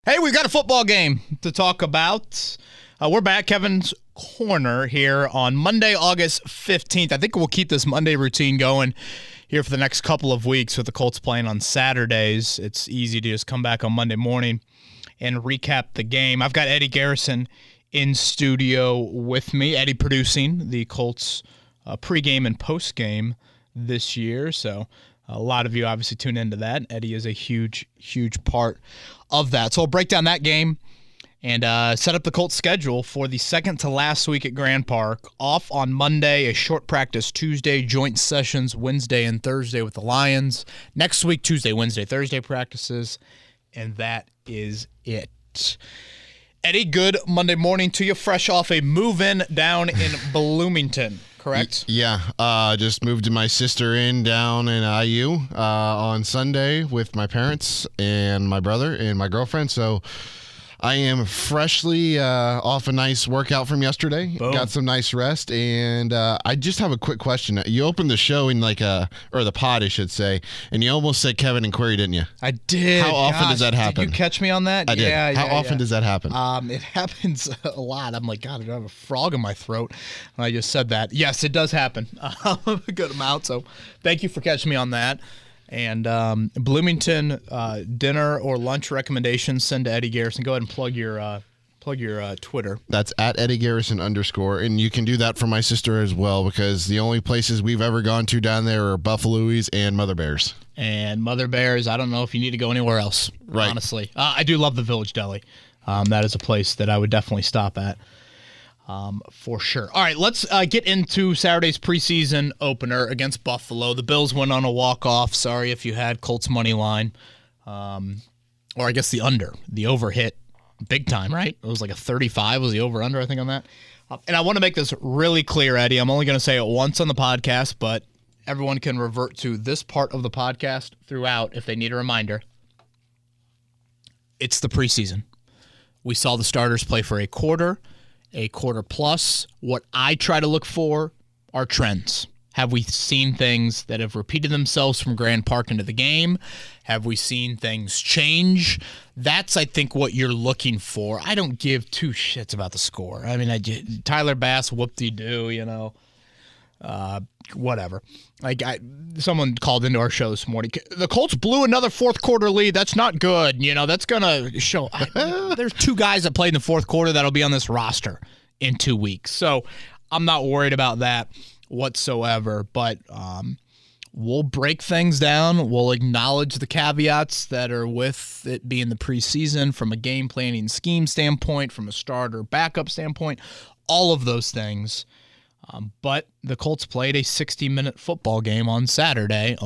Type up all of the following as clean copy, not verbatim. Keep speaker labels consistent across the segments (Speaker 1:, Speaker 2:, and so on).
Speaker 1: Hey, we've got a football game to talk about. We're back, Kevin's Corner, here on Monday, August 15th. I think we'll keep this Monday routine going here for the next couple of weeks with the Colts playing on Saturdays. It's easy to just come back on Monday morning and recap the game. I've got Eddie Garrison in studio with me. Eddie producing the Colts pregame and postgame this year, so a lot of you obviously tune into that. Eddie is a huge, huge part of that. So I'll break down that game and set up the Colts schedule for the second to last week at Grand Park. Off on Monday, a short practice Tuesday, joint sessions Wednesday and Thursday with the Lions. Next week, Tuesday, Wednesday, Thursday practices, and that is it. Eddie, good Monday morning to you, fresh off a move-in down in Bloomington, correct?
Speaker 2: Yeah, just moved my sister in down in IU on Sunday with my parents and my brother and my girlfriend. So I am freshly off a nice workout from yesterday.
Speaker 1: Boom.
Speaker 2: Got some nice rest, and I just have a quick question. You opened the show in or the pod, I should say, and you almost said Kevin and Query, didn't you?
Speaker 1: I did.
Speaker 2: How often does that happen?
Speaker 1: Did you catch me on that?
Speaker 2: I did.
Speaker 1: Yeah,
Speaker 2: How often does that happen?
Speaker 1: It happens a lot. I'm like, God, I have a frog in my throat. And I just said that. Yes, it does happen a good amount. So thank you for catching me on that. And Bloomington dinner or lunch recommendations, send to Eddie Garrison. Go ahead and plug your Twitter.
Speaker 2: That's at Eddie Garrison _. And you can do that for my sister as well, because the only places we've ever gone to down there are Buffalo's and Mother Bear's.
Speaker 1: And Mother Bear's, I don't know if you need to go anywhere else,
Speaker 2: right.
Speaker 1: Honestly. I do love the Village Deli. That is a place that I would definitely stop at. For sure. All right, let's get into Saturday's preseason opener against Buffalo. The Bills went on a walk-off. Sorry if you had Colts money line. Or I guess the under. The over hit big time, right? It was like a 35 was the over-under, I think, on that. And I want to make this really clear, Eddie. I'm only going to say it once on the podcast, but everyone can revert to this part of the podcast throughout if they need a reminder. It's the preseason. We saw the starters play for a quarter plus. What I try to look for are trends. Have we seen things that have repeated themselves from Grand Park into the game? Have we seen things change? That's, I think, what you're looking for. I don't give two shits about the score. I mean, Tyler Bass, whoop-de-doo, whatever. Someone called into our show this morning. The Colts blew another fourth quarter lead. That's not good. That's going to show. There's two guys that played in the fourth quarter that'll be on this roster in 2 weeks. So I'm not worried about that whatsoever. But we'll break things down. We'll acknowledge the caveats that are with it being the preseason from a game planning scheme standpoint, from a starter backup standpoint, all of those things. But the Colts played a 60-minute football game on Saturday.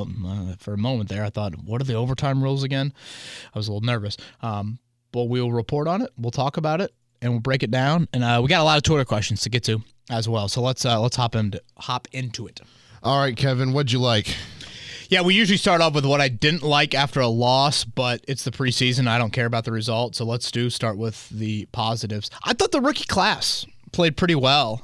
Speaker 1: For a moment there, I thought, what are the overtime rules again? I was a little nervous. But we'll report on it. We'll talk about it, and we'll break it down. And we got a lot of Twitter questions to get to as well. So let's hop into it.
Speaker 2: All right, Kevin, what'd you like?
Speaker 1: Yeah, we usually start off with what I didn't like after a loss, but it's the preseason. I don't care about the result, so let's start with the positives. I thought the rookie class played pretty well.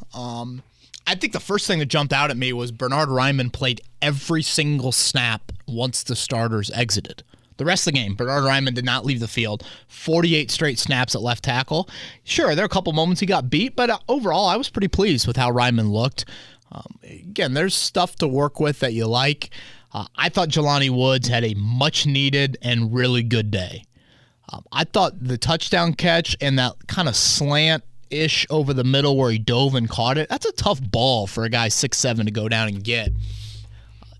Speaker 1: I think the first thing that jumped out at me was Bernhard Raimann played every single snap once the starters exited. The rest of the game, Bernhard Raimann did not leave the field. 48 straight snaps at left tackle. Sure, there are a couple moments he got beat, but overall I was pretty pleased with how Raimann looked. Again, there's stuff to work with that you like. I thought Jelani Woods had a much-needed and really good day. I thought the touchdown catch and that kind of slant-ish over the middle where he dove and caught it, that's a tough ball for a guy 6'7" to go down and get.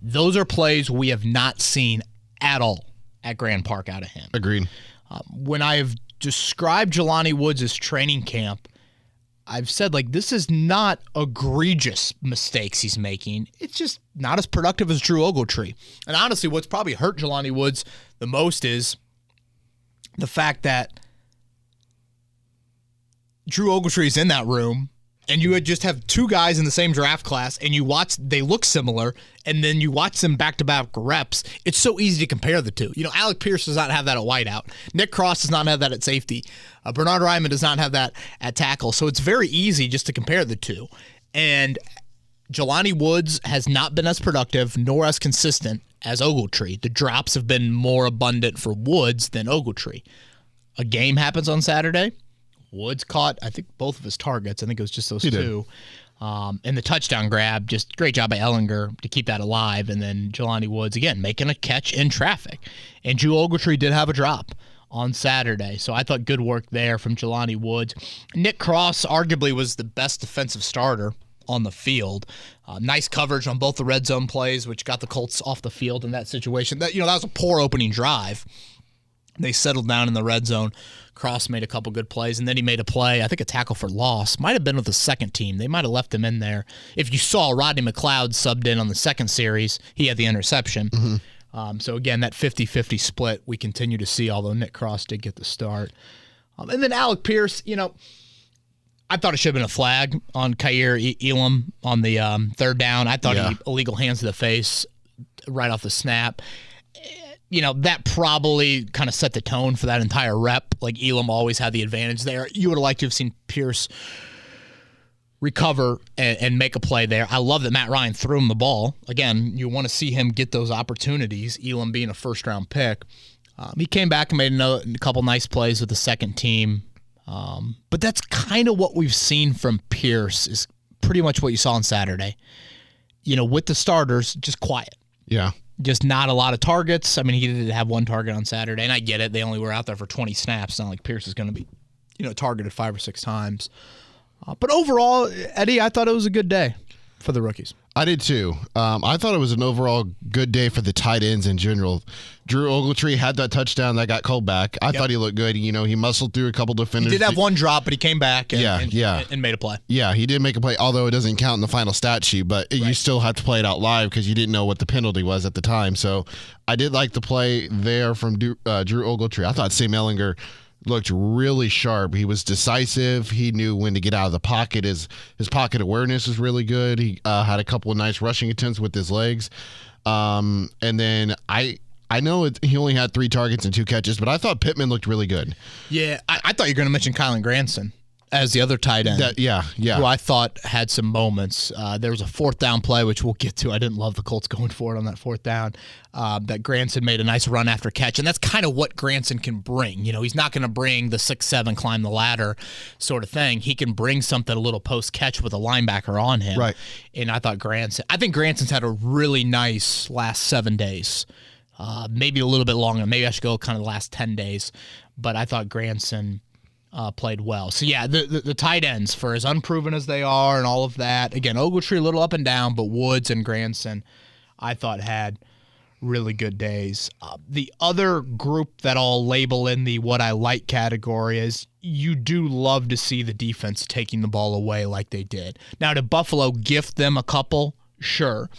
Speaker 1: Those are plays we have not seen at all at Grand Park out of him.
Speaker 2: Agreed.
Speaker 1: When I have described Jelani Woods' training camp, I've said, this is not egregious mistakes he's making. It's just not as productive as Drew Ogletree. And honestly, what's probably hurt Jelani Woods the most is the fact that Drew Ogletree is in that room, and you would just have two guys in the same draft class, and you watch, they look similar, and then you watch them back-to-back reps. It's so easy to compare the two. Alec Pierce does not have that at wideout. Nick Cross does not have that at safety. Bernhard Raimann does not have that at tackle. So it's very easy just to compare the two. And Jelani Woods has not been as productive nor as consistent as Ogletree. The drops have been more abundant for Woods than Ogletree. a game happens on Saturday. Woods caught, I think, both of his targets. I think it was just those two. And the touchdown grab, just great job by Ellinger to keep that alive. And then Jelani Woods, again, making a catch in traffic. And Drew Ogletree did have a drop on Saturday. So I thought good work there from Jelani Woods. Nick Cross arguably was the best defensive starter on the field. Nice coverage on both the red zone plays, which got the Colts off the field in that situation. That was a poor opening drive. They settled down in the red zone. Cross made a couple good plays, and then he made a play, I think a tackle for loss. Might have been with the second team. They might have left him in there. If you saw Rodney McLeod subbed in on the second series, he had the interception. So, again, that 50-50 split we continue to see, although Nick Cross did get the start. And then Alec Pierce, I thought it should have been a flag on Kaiir Elam on the third down. I thought he illegal hands to the face right off the snap. That probably kind of set the tone for that entire rep. Like, Elam always had the advantage there. You would have liked to have seen Pierce recover and make a play there. I love that Matt Ryan threw him the ball. Again, you want to see him get those opportunities, Elam being a first-round pick. He came back and made a couple nice plays with the second team. But that's kind of what we've seen from Pierce, is pretty much what you saw on Saturday. With the starters, just quiet.
Speaker 2: Yeah.
Speaker 1: Just not a lot of targets. I mean, he did have one target on Saturday, and I get it. They only were out there for 20 snaps. It's not like Pierce is going to be, targeted 5 or 6 times. But overall, Eddie, I thought it was a good day for the rookies.
Speaker 2: I did too. I thought it was an overall good day for the tight ends in general. Drew Ogletree had that touchdown that got called back. I thought he looked good. He muscled through a couple defenders.
Speaker 1: He did have one drop, but he came back and made a play.
Speaker 2: Yeah, he did make a play, although it doesn't count in the final stat sheet, but you still have to play it out live because you didn't know what the penalty was at the time. So I did like the play there from Drew Ogletree. I thought Sam Ellinger looked really sharp. He was decisive. He knew when to get out of the pocket. His pocket awareness was really good. He had a couple of nice rushing attempts with his legs. And then I know he only had 3 targets and 2 catches, but I thought Pittman looked really good.
Speaker 1: Yeah, I thought you were going to mention Kylan Granson as the other tight end.
Speaker 2: Who
Speaker 1: I thought had some moments. There was a 4th down play, which we'll get to. I didn't love the Colts going for it on that 4th down. That Granson made a nice run after catch, and that's kind of what Granson can bring. He's not going to bring the 6'7" climb the ladder sort of thing. He can bring something a little post catch with a linebacker on him.
Speaker 2: Right.
Speaker 1: And I think Granson's had a really nice last 7 days. Maybe a little bit longer. Maybe I should go kind of the last 10 days. But I thought Granson played well. So, yeah, the tight ends, for as unproven as they are and all of that, again, Ogletree a little up and down, but Woods and Granson, I thought, had really good days. The other group that I'll label in the what I like category is you do love to see the defense taking the ball away like they did. Now, did Buffalo gift them a couple? Sure.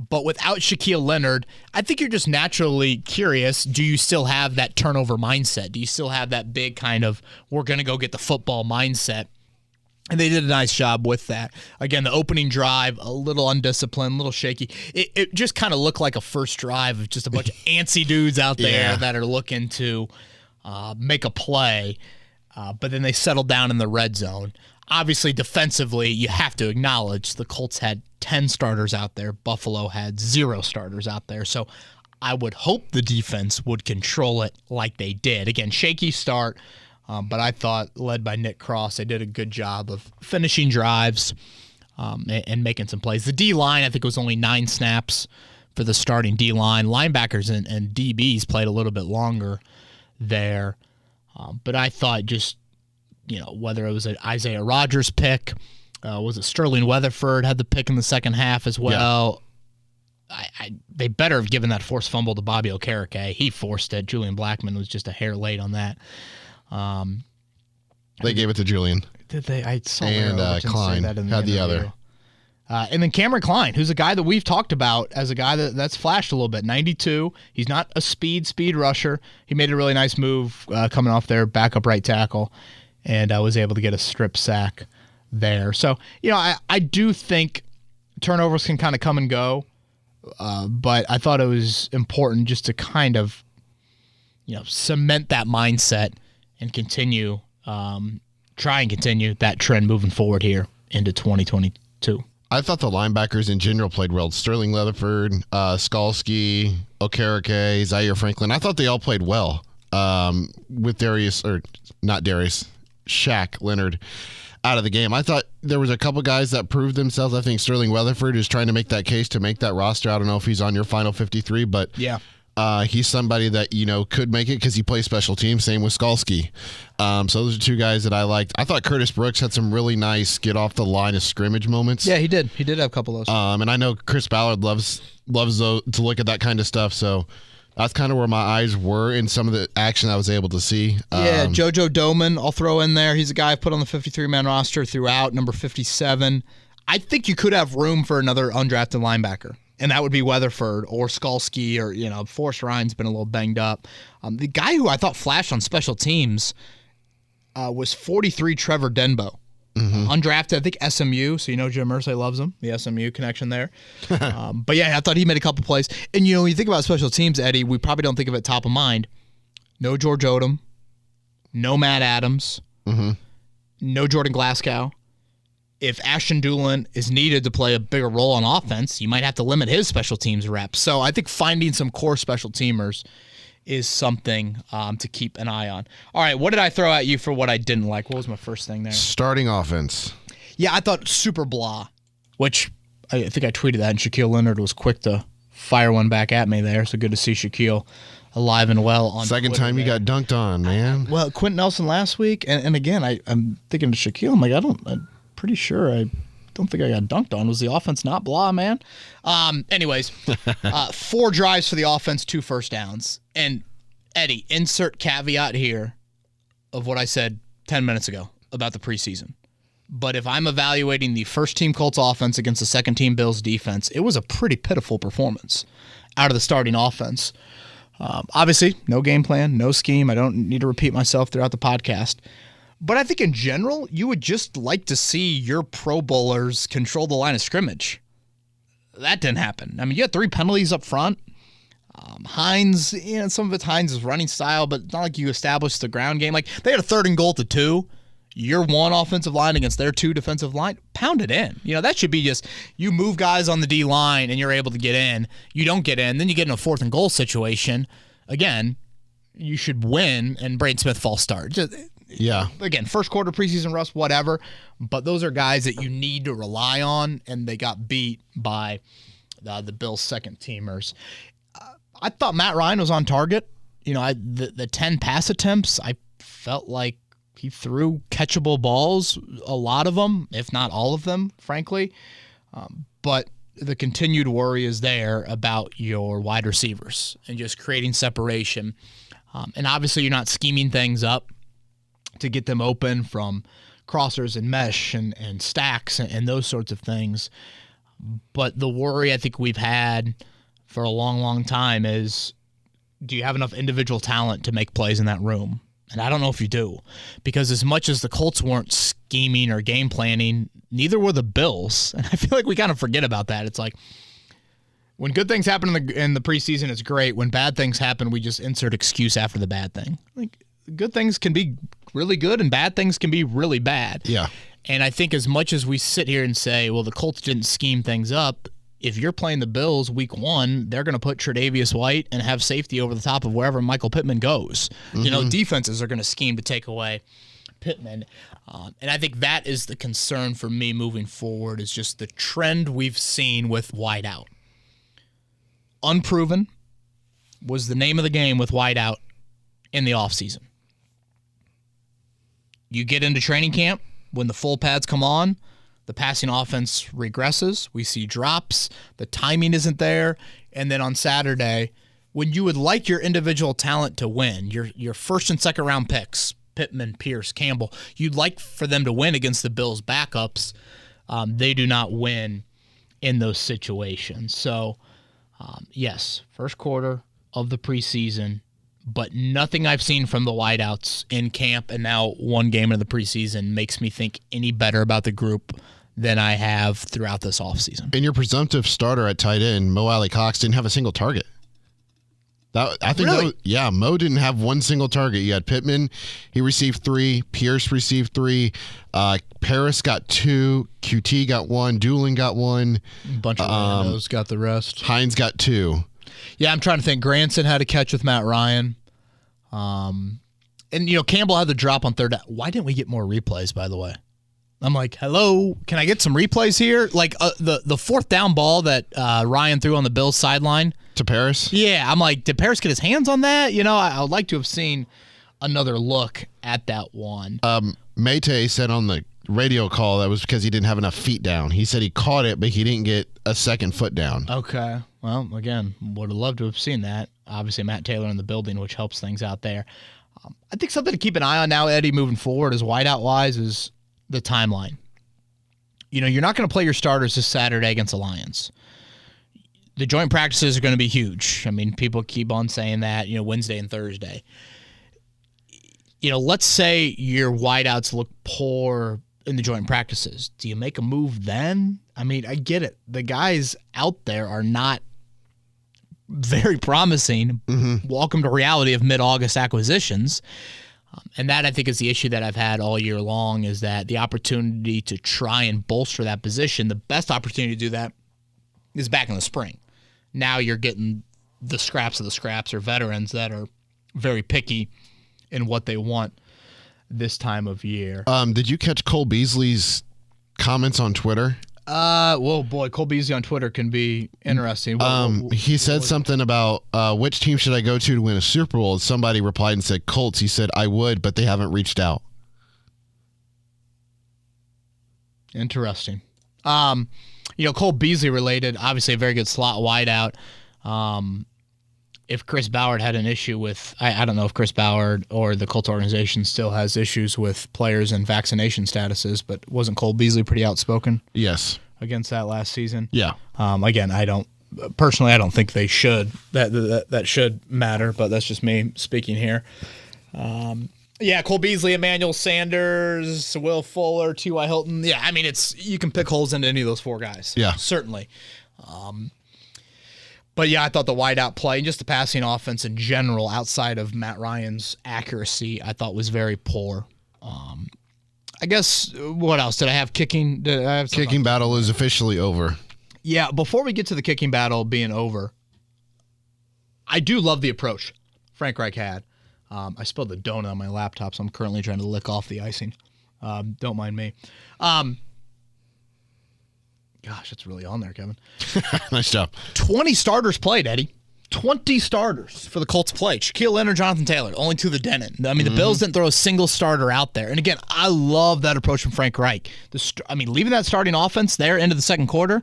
Speaker 1: But without Shaquille Leonard, I think you're just naturally curious, do you still have that turnover mindset? Do you still have that big kind of, we're going to go get the football mindset? And they did a nice job with that. Again, the opening drive, a little undisciplined, a little shaky. It just kind of looked like a first drive of just a bunch of antsy dudes out there that are looking to make a play. But then they settled down in the red zone. Obviously, defensively, you have to acknowledge the Colts had 10 starters out there. Buffalo had 0 starters out there. So I would hope the defense would control it like they did. Again, shaky start, but I thought, led by Nick Cross, they did a good job of finishing drives and making some plays. The D-line, I think, was only 9 snaps for the starting D-line. Linebackers and DBs played a little bit longer there. But I thought just, whether it was an Isaiah Rodgers pick, was it Sterling Weatherford had the pick in the second half as well. Yeah. They better have given that forced fumble to Bobby Okereke. He forced it. Julian Blackmon was just a hair late on that.
Speaker 2: They gave it to Julian.
Speaker 1: Did they? I saw
Speaker 2: and Klein
Speaker 1: that in
Speaker 2: had the
Speaker 1: interview.
Speaker 2: other.
Speaker 1: And then Cameron Klein, who's a guy that we've talked about as a guy that's flashed a little bit. 92. He's not a speed rusher. He made a really nice move coming off their backup right tackle, and was able to get a strip sack there. So, I do think turnovers can kind of come and go, but I thought it was important just to kind of, cement that mindset and continue, try and continue that trend moving forward here into 2022.
Speaker 2: I thought the linebackers in general played well. Sterling Weatherford, Skalski, Okereke, Zaire Franklin. I thought they all played well. with Shaq Leonard out of the game. I thought there was a couple guys that proved themselves. I think Sterling Weatherford is trying to make that case to make that roster. I don't know if he's on your final 53, but
Speaker 1: yeah.
Speaker 2: He's somebody that, could make it because he plays special teams. Same with Skalski. So those are two guys that I liked. I thought Curtis Brooks had some really nice get off the line of scrimmage moments.
Speaker 1: Yeah, he did. He did have a couple of those.
Speaker 2: And I know Chris Ballard loves to look at that kind of stuff. So that's kind of where my eyes were in some of the action I was able to see.
Speaker 1: Yeah, JoJo Doman, I'll throw in there. He's a guy I put on the 53-man roster throughout, number 57. I think you could have room for another undrafted linebacker. And that would be Weatherford or Skalski or, Forrest Ryan's been a little banged up. The guy who I thought flashed on special teams was 43 Trevor Denbo. Undrafted, I think SMU, so Jim Irsay loves him, the SMU connection there. But yeah, I thought he made a couple plays. And, when you think about special teams, Eddie, we probably don't think of it top of mind. No George Odom, no Matt Adams, no Jordan Glasgow. If Ashton Doolin is needed to play a bigger role on offense, you might have to limit his special teams reps. So I think finding some core special teamers is something to keep an eye on. All right, what did I throw at you for what I didn't like? What was my first thing there?
Speaker 2: Starting offense.
Speaker 1: Yeah, I thought super blah, which I think I tweeted that, and Shaquille Leonard was quick to fire one back at me there. So good to see Shaquille alive and well on
Speaker 2: Second
Speaker 1: Twitter
Speaker 2: time you
Speaker 1: there.
Speaker 2: got dunked on, man.
Speaker 1: Well, Quentin Nelson last week, and again, I'm thinking to Shaquille, I'm like, I'm pretty sure I don't think I got dunked on. Was the offense not blah, man? Anyways, 4 drives for the offense, 2 first downs. And Eddie, insert caveat here of what I said 10 minutes ago about the preseason. But if I'm evaluating the first-team Colts offense against the second-team Bills defense, it was a pretty pitiful performance out of the starting offense. Obviously, no game plan, no scheme. I don't need to repeat myself throughout the podcast. But I think in general, you would just like to see your Pro Bowlers control the line of scrimmage. That didn't happen. I mean, you had 3 penalties up front. Hines, some of it's Hines' running style, but it's not like you established the ground game. Like, they had a 3rd and goal to 2. Your 1 offensive line against their 2 defensive line, pound it in. That should be just, you move guys on the D line and you're able to get in. You don't get in, then you get in a 4th and goal situation. Again, you should win, and Braden Smith false start.
Speaker 2: Yeah.
Speaker 1: Again, first quarter preseason rust, whatever. But those are guys that you need to rely on, and they got beat by the Bills' second teamers. I thought Matt Ryan was on target. The 10 pass attempts, I felt like he threw catchable balls, a lot of them, if not all of them, frankly. But the continued worry is there about your wide receivers and just creating separation. And obviously you're not scheming things up to get them open from crossers and mesh and stacks and those sorts of things. But the worry I think we've had for a long, long time is, do you have enough individual talent to make plays in that room? And I don't know if you do, because as much as the Colts weren't scheming or game planning, neither were the Bills. And I feel like we kind of forget about that. It's like, when good things happen in the preseason, it's great. When bad things happen, we just insert excuse after the bad thing. Like, good things can be really good and bad things can be really bad.
Speaker 2: Yeah.
Speaker 1: And I think as much as we sit here and say, well, the Colts didn't scheme things up, if you're playing the Bills week 1, they're going to put Tre'Davious White and have safety over the top of wherever Michael Pittman goes. Defenses are going to scheme to take away Pittman. And I think that is the concern for me moving forward, is just the trend we've seen with wideout. Unproven was the name of the game with wideout in the offseason. You get into training camp, when the full pads come on, the passing offense regresses. We see drops. The timing isn't there. And then on Saturday, when you would like your individual talent to win, your first and second round picks, Pittman, Pierce, Campbell, you'd like for them to win against the Bills' backups. They do not win in those situations. So, yes, first quarter of the preseason, but nothing I've seen from the wideouts in camp and now one game into the preseason makes me think any better about the group than I have throughout this offseason.
Speaker 2: And your presumptive starter at tight end, Mo Alley Cox, didn't have a single target. Mo didn't have one single target. You had Pittman, he received 3. Pierce received 3. Paris got 2. QT got 1. Doolin got 1.
Speaker 1: A bunch of randos got the rest.
Speaker 2: Hines got 2.
Speaker 1: Yeah, I'm trying to think. Granson had a catch with Matt Ryan. And, Campbell had the drop on third down. Why didn't we get more replays, by the way? I'm like, hello, can I get some replays here? Like the fourth down ball that Ryan threw on the Bills sideline.
Speaker 2: To Paris?
Speaker 1: Yeah, I'm like, did Paris get his hands on that? I would like to have seen another look at that one.
Speaker 2: Mayte said on the radio call that was because he didn't have enough feet down. He said he caught it, but he didn't get a second foot down.
Speaker 1: Okay. Well, again, would have loved to have seen that. Obviously, Matt Taylor in the building, which helps things out there. I think something to keep an eye on now, Eddie, moving forward, as wideout-wise, is the timeline. You're not going to play your starters this Saturday against the Lions. The joint practices are going to be huge. I mean, people keep on saying that, Wednesday and Thursday. Let's say your wideouts look poor in the joint practices. Do you make a move then? I mean, I get it. The guys out there are not very promising. Mm-hmm. Welcome to reality of mid-August acquisitions. And that, I think, is the issue that I've had all year long, is that the opportunity to try and bolster that position, the best opportunity to do that is back in the spring. Now you're getting the scraps of the scraps, or veterans that are very picky in what they want this time of year.
Speaker 2: Did you catch Cole Beasley's comments on Twitter?
Speaker 1: Well, boy, Cole Beasley on Twitter can be interesting.
Speaker 2: He said something about which team should I go to win a Super Bowl? And somebody replied and said Colts. He said, I would, but they haven't reached out.
Speaker 1: Interesting. Cole Beasley related, obviously a very good slot wideout. If Chris Ballard had an issue with, I don't know if Chris Ballard or the Colts organization still has issues with players and vaccination statuses, but wasn't Cole Beasley pretty outspoken?
Speaker 2: Yes.
Speaker 1: Against that last season?
Speaker 2: Yeah.
Speaker 1: Again, I don't think they should. That should matter, but that's just me speaking here. Cole Beasley, Emmanuel Sanders, Will Fuller, T.Y. Hilton. Yeah, I mean, you can pick holes into any of those four guys.
Speaker 2: Yeah.
Speaker 1: Certainly. But yeah, I thought the wideout play and just the passing offense in general, outside of Matt Ryan's accuracy, I thought was very poor. I guess, what else? Did I have kicking?
Speaker 2: Kicking battle is officially over.
Speaker 1: Yeah, before we get to the kicking battle being over, I do love the approach Frank Reich had. I spilled the donut on my laptop, so I'm currently trying to lick off the icing. Don't mind me. Gosh, that's really on there, Kevin.
Speaker 2: Nice job.
Speaker 1: 20 starters played, Eddie. 20 starters for the Colts play. Shaquille Leonard, Jonathan Taylor, only two the Denon. I mean, the Bills didn't throw a single starter out there. And again, I love that approach from Frank Reich. Leaving that starting offense there into the second quarter,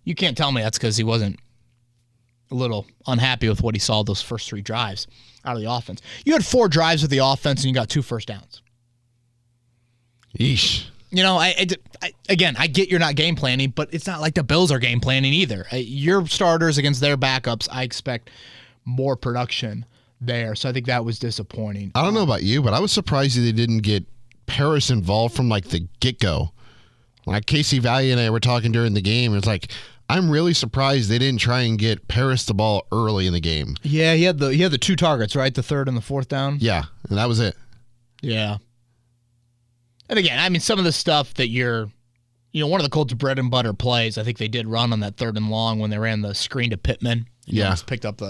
Speaker 1: you can't tell me that's because he wasn't a little unhappy with what he saw those first three drives out of the offense. You had 4 drives with the offense, and you got 2 first downs.
Speaker 2: Yeesh.
Speaker 1: I get you're not game planning, but it's not like the Bills are game planning either. Your starters against their backups, I expect more production there. So I think that was disappointing.
Speaker 2: I don't know about you, but I was surprised they didn't get Paris involved from like the get-go. Like Casey Valley and I were talking during the game. It's like, I'm really surprised they didn't try and get Paris the ball early in the game.
Speaker 1: Yeah, he had the 2 targets, right? The third and the fourth down.
Speaker 2: Yeah, and that was it.
Speaker 1: Yeah. And again, I mean, some of the stuff that one of the Colts' bread and butter plays, I think they did run on that 3rd and long when they ran the screen to Pittman. Picked up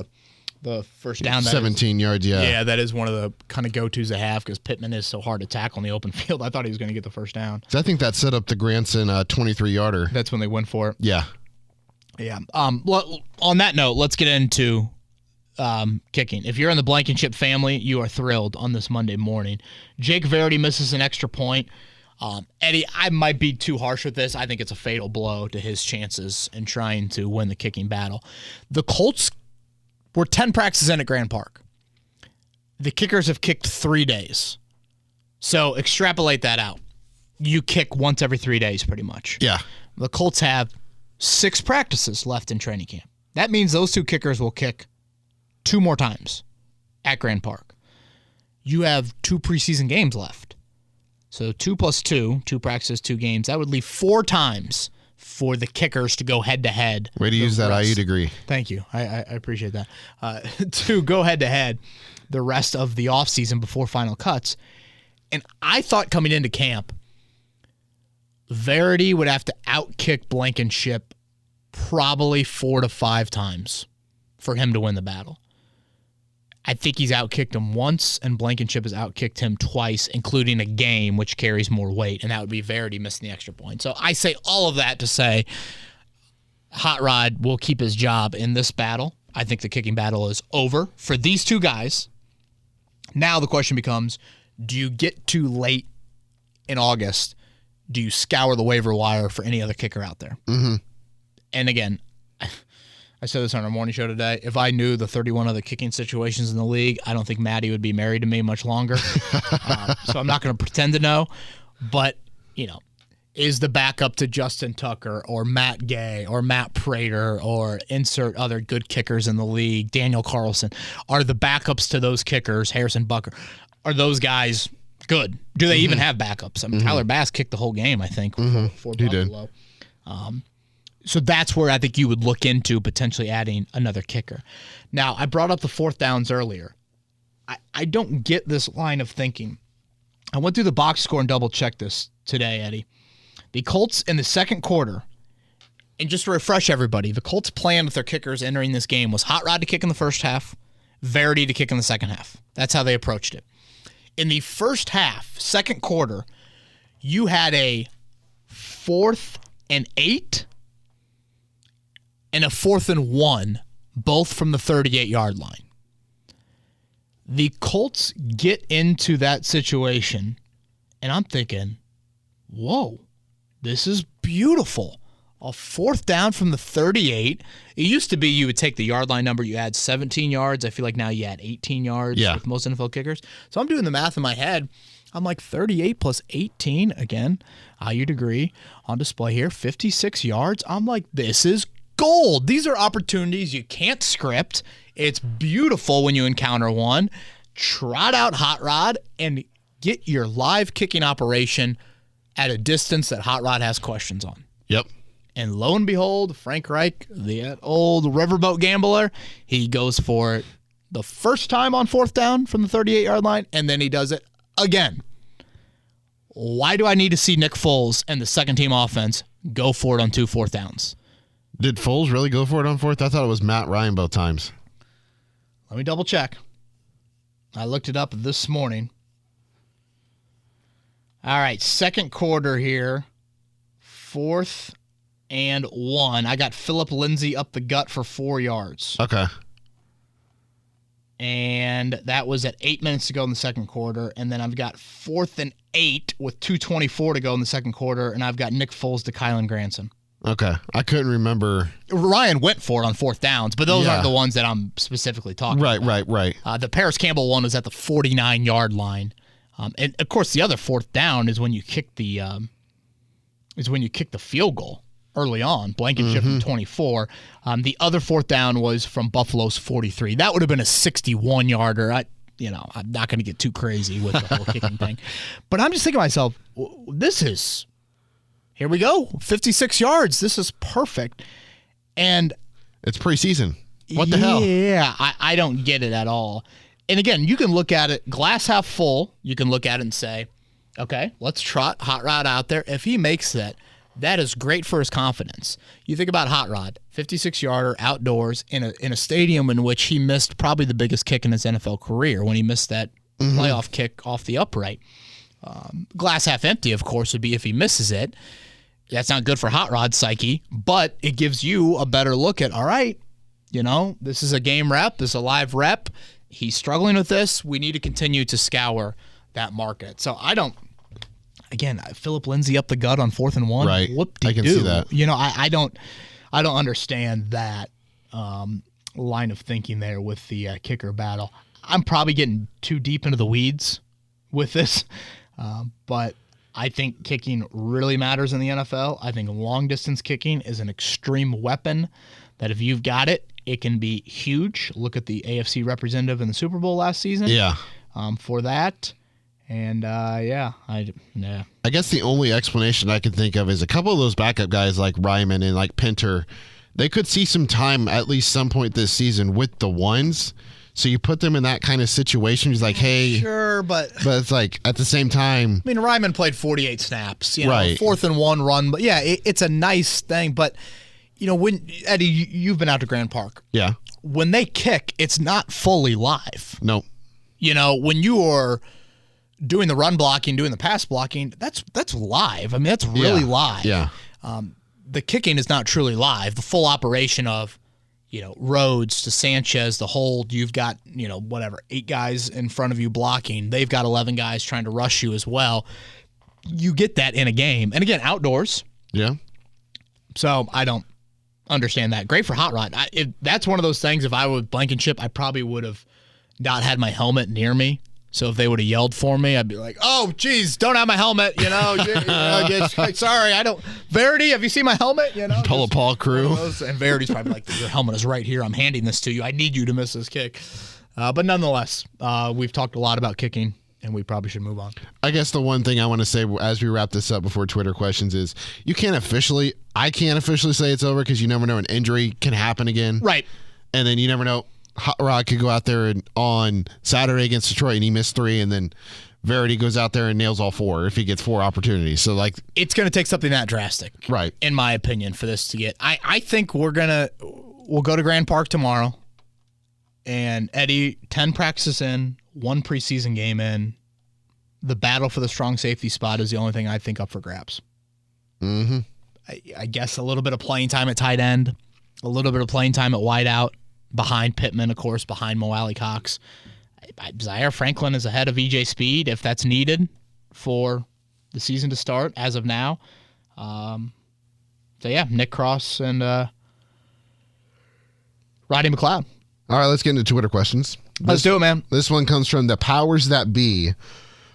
Speaker 1: the first down.
Speaker 2: 17 yards, yeah.
Speaker 1: Yeah, that is one of the kind of go-tos they have because Pittman is so hard to tackle in the open field. I thought he was going to get the first down.
Speaker 2: So I think that set up the Granson 23-yarder.
Speaker 1: That's when they went for it.
Speaker 2: Yeah.
Speaker 1: Yeah. On that note, let's get into kicking. If you're in the Blankenship family, you are thrilled on this Monday morning. Jake Verity misses an extra point. Eddie, I might be too harsh with this. I think it's a fatal blow to his chances in trying to win the kicking battle. The Colts were 10 practices in at Grand Park. The kickers have kicked 3 days. So extrapolate that out. You kick once every 3 days pretty much.
Speaker 2: Yeah.
Speaker 1: The Colts have 6 practices left in training camp. That means those 2 kickers will kick 2 more times at Grand Park. You have 2 preseason games left. So 2 plus 2, 2 practices, 2 games. That would leave 4 times for the kickers to go head-to-head.
Speaker 2: Way to use that IU degree.
Speaker 1: Thank you. I appreciate that. To go head-to-head the rest of the offseason before final cuts. And I thought coming into camp, Verity would have to outkick Blankenship probably 4 to 5 times for him to win the battle. I think he's outkicked him once, and Blankenship has outkicked him twice, including a game, which carries more weight, and that would be Verity missing the extra point. So I say all of that to say Hot Rod will keep his job in this battle. I think the kicking battle is over for these two guys. Now the question becomes, do you get too late in August? Do you scour the waiver wire for any other kicker out there?
Speaker 2: Mm-hmm.
Speaker 1: And again, I said this on our morning show today. If I knew the 31 other kicking situations in the league, I don't think Maddie would be married to me much longer. So I'm not going to pretend to know. But, is the backup to Justin Tucker or Matt Gay or Matt Prater or insert other good kickers in the league, Daniel Carlson, are the backups to those kickers, Harrison Bucker, are those guys good? Do they even have backups? I mean, Tyler Bass kicked the whole game, I think, for Buffalo. So that's where I think you would look into potentially adding another kicker. Now, I brought up the fourth downs earlier. I don't get this line of thinking. I went through the box score and double-checked this today, Eddie. The Colts in the second quarter, and just to refresh everybody, the Colts' plan with their kickers entering this game was Hot Rod to kick in the first half, Verity to kick in the second half. That's how they approached it. In the first half, second quarter, you had a 4th and 8 and a 4th and 1, both from the 38-yard line. The Colts get into that situation, and I'm thinking, whoa, this is beautiful. A 4th down from the 38. It used to be you would take the yard line number, you add 17 yards. I feel like now you add 18 yards with most NFL kickers. So I'm doing the math in my head. I'm like 38 plus 18, again, IU degree on display here, 56 yards. I'm like, this is gold. These are opportunities you can't script. It's beautiful when you encounter one. Trot out Hot Rod and get your live kicking operation at a distance that Hot Rod has questions on.
Speaker 2: Yep.
Speaker 1: And lo and behold, Frank Reich, the old riverboat gambler, he goes for it the first time on 4th down from the 38-yard line, and then he does it again. Why do I need to see Nick Foles and the second-team offense go for it on 2 4th downs?
Speaker 2: Did Foles really go for it on 4th? I thought it was Matt Ryan both times.
Speaker 1: Let me double check. I looked it up this morning. All right, second quarter here, 4th and 1. I got Philip Lindsay up the gut for 4 yards.
Speaker 2: Okay.
Speaker 1: And that was at 8 minutes to go in the second quarter. And then I've got 4th and 8 with 2:24 to go in the second quarter. And I've got Nick Foles to Kylan Granson.
Speaker 2: Okay. I couldn't remember.
Speaker 1: Ryan went for it on 4th downs, but those aren't the ones that I'm specifically talking about.
Speaker 2: Right.
Speaker 1: The Paris Campbell one was at the 49-yard line. And, of course, the other 4th down is when you kick the field goal early on, Blankenship from 24. The other 4th down was from Buffalo's 43. That would have been a 61-yarder. I'm not going to get too crazy with the whole kicking thing. But I'm just thinking to myself, here we go, 56 yards. This is perfect. And
Speaker 2: it's preseason. What the hell?
Speaker 1: Yeah, I don't get it at all. And again, you can look at it glass half full. You can look at it and say, okay, let's trot Hot Rod out there. If he makes that is great for his confidence. You think about Hot Rod, 56-yarder outdoors in a stadium in which he missed probably the biggest kick in his NFL career when he missed that playoff kick off the upright. Glass half empty, of course, would be if he misses it. That's not good for Hot Rod's psyche, but it gives you a better look at, all right, this is a game rep, this is a live rep. He's struggling with this. We need to continue to scour that market. So Philip Lindsay up the gut on 4th and 1.
Speaker 2: Right.
Speaker 1: Whoop-de-doo.
Speaker 2: I can see that.
Speaker 1: I don't understand that line of thinking there with the kicker battle. I'm probably getting too deep into the weeds with this, but I think kicking really matters in the NFL. I think long-distance kicking is an extreme weapon that if you've got it, it can be huge. Look at the AFC representative in the Super Bowl last season.
Speaker 2: Yeah.
Speaker 1: For that. And, I
Speaker 2: guess the only explanation I can think of is a couple of those backup guys like Ryman and like Pinter, they could see some time at least some point this season with the ones. So you put them in that kind of situation. He's like, hey.
Speaker 1: Sure, but
Speaker 2: it's like at the same time.
Speaker 1: I mean, Ryman played 48 snaps.
Speaker 2: Right.
Speaker 1: 4th and 1 run. But, yeah, it's a nice thing. But, when Eddie, you've been out to Grand Park.
Speaker 2: Yeah.
Speaker 1: when they kick, it's not fully live.
Speaker 2: Nope.
Speaker 1: You know, when you are doing the run blocking, doing the pass blocking, that's live. I mean, that's really live.
Speaker 2: Yeah.
Speaker 1: The kicking is not truly live. The full operation of, Rhodes to Sanchez, the hold, you've got, 8 guys in front of you blocking. They've got 11 guys trying to rush you as well. You get that in a game. And again, outdoors.
Speaker 2: Yeah.
Speaker 1: So I don't understand that. Great for Hot Rod. That's one of those things, if I was Blankenship, I probably would have not had my helmet near me. So if they would have yelled for me, I'd be like, "Oh, geez, don't have my helmet." Sorry, I don't. Verity, have you seen my helmet?
Speaker 2: Pull a Paul crew.
Speaker 1: And Verity's probably like, "Your helmet is right here. I'm handing this to you. I need you to miss this kick." But nonetheless, we've talked a lot about kicking, and we probably should move on.
Speaker 2: I guess the one thing I want to say as we wrap this up before Twitter questions is I can't officially say it's over because you never know, an injury can happen again.
Speaker 1: Right.
Speaker 2: And then you never know. Hot Rod could go out there and on Saturday against Detroit and he missed 3, and then Verity goes out there and nails all 4 if he gets 4 opportunities. So
Speaker 1: it's going to take something that drastic,
Speaker 2: right?
Speaker 1: In my opinion, for this to get. I think we'll go to Grand Park tomorrow, and Eddie, 10 practices in, 1 preseason game in. The battle for the strong safety spot is the only thing I think up for grabs.
Speaker 2: Mm-hmm.
Speaker 1: I guess a little bit of playing time at tight end, a little bit of playing time at wideout. Behind Pittman, of course, behind Mo Alley Cox. Zaire Franklin is ahead of EJ Speed if that's needed for the season to start as of now. Nick Cross and Roddy McLeod.
Speaker 2: All right, let's get into Twitter questions.
Speaker 1: Let's do it, man.
Speaker 2: This one comes from the powers that be.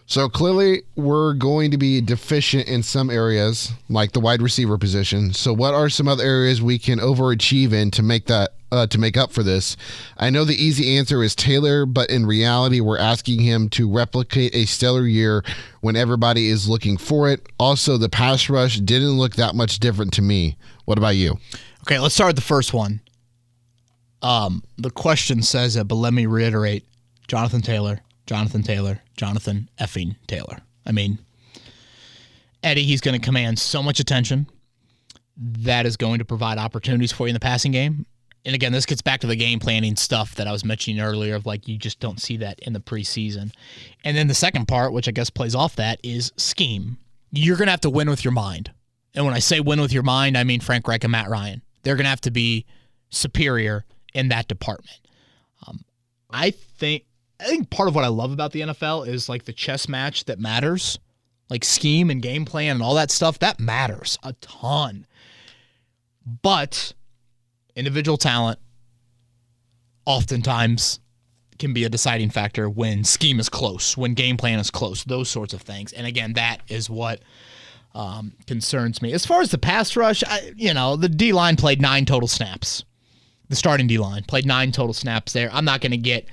Speaker 2: So clearly we're going to be deficient in some areas, like the wide receiver position. So what are some other areas we can overachieve in to make up for this? I know the easy answer is Taylor, but in reality, we're asking him to replicate a stellar year when everybody is looking for it. Also, the pass rush didn't look that much different to me. What about you?
Speaker 1: Okay, let's start with the first one. The question says it, but let me reiterate. Jonathan effing Taylor. I mean, Eddie, he's going to command so much attention. That is going to provide opportunities for you in the passing game. And again, this gets back to the game planning stuff that I was mentioning earlier of you just don't see that in the preseason. And then the second part, which I guess plays off that, is scheme. You're going to have to win with your mind. And when I say win with your mind, I mean Frank Reich and Matt Ryan. They're going to have to be superior in that department. I think part of what I love about the NFL is the chess match that matters, scheme and game plan and all that stuff, that matters a ton. But individual talent oftentimes can be a deciding factor when scheme is close, when game plan is close, those sorts of things. And again, that is what concerns me. As far as the pass rush, the D-line played 9 total snaps. The starting D-line played 9 total snaps there. I'm not going to get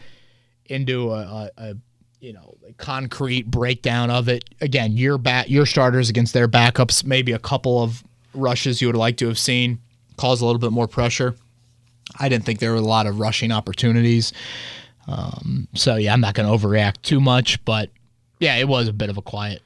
Speaker 1: into a concrete breakdown of it. Again, your starters against their backups, maybe a couple of rushes you would like to have seen cause a little bit more pressure. I didn't think there were a lot of rushing opportunities. I'm not going to overreact too much, but yeah, it was a bit of a quiet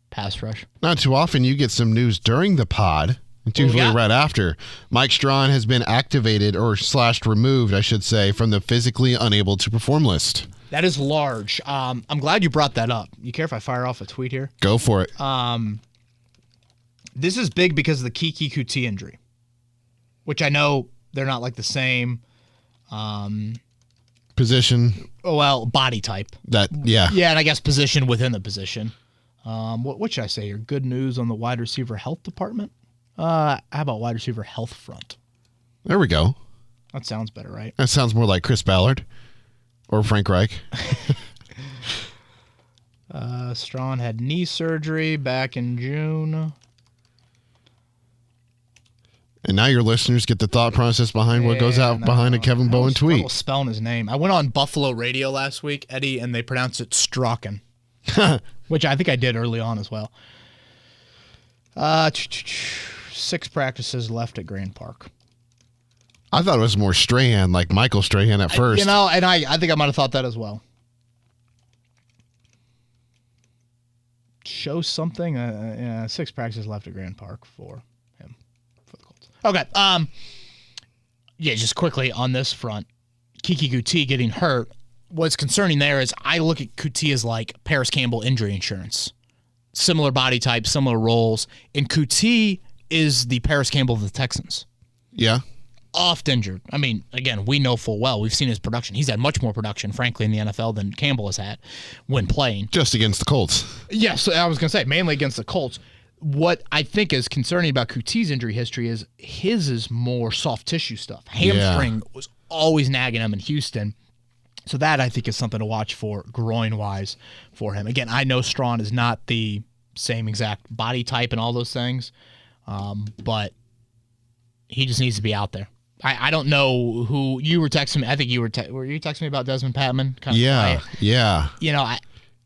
Speaker 1: pass rush.
Speaker 2: Not too often you get some news during the pod. It's usually right after. Mike Strawn has been activated or /removed, I should say, from the physically unable to perform list.
Speaker 1: That is large. I'm glad you brought that up. You care if I fire off a tweet here?
Speaker 2: Go for it.
Speaker 1: This is big because of the Kiki Kuti injury, which I know they're not the same
Speaker 2: position.
Speaker 1: Well, body type.
Speaker 2: Yeah,
Speaker 1: and I guess position within the position. What should I say here? Good news on the wide receiver health department. How about wide receiver health front?
Speaker 2: There we go.
Speaker 1: That sounds better, right?
Speaker 2: That sounds more like Chris Ballard or Frank Reich.
Speaker 1: Strawn had knee surgery back in June.
Speaker 2: And now your listeners get the thought process behind what goes out behind a Kevin Bowen tweet.
Speaker 1: I was spelling his name. I went on Buffalo Radio last week, Eddie, and they pronounce it Strachan, which I think I did early on as well. 6 practices left at Grand Park.
Speaker 2: I thought it was more Strahan, like Michael Strahan at first.
Speaker 1: And I think I might have thought that as well. Show something. 6 practices left at Grand Park for him, for the Colts. Okay. Yeah, just quickly on this front, Kiki Kuti getting hurt. What's concerning there is I look at Kuti as like Paris Campbell injury insurance. Similar body type, similar roles. And Kuti is the Paris Campbell of the Texans.
Speaker 2: Yeah.
Speaker 1: Oft injured. I mean, again, we know full well. We've seen his production. He's had much more production, frankly, in the NFL than Campbell has had when playing.
Speaker 2: Just against the Colts.
Speaker 1: Yes, I was going to say, mainly against the Colts. What I think is concerning about Kuti's injury history is his is more soft tissue stuff. Hamstring was always nagging him in Houston. So that, I think, is something to watch for groin-wise for him. Again, I know Strawn is not the same exact body type and all those things, but he just needs to be out there. I don't know who you were texting me. I think you were you texting me about Desmond Patman?
Speaker 2: Yeah.
Speaker 1: You know,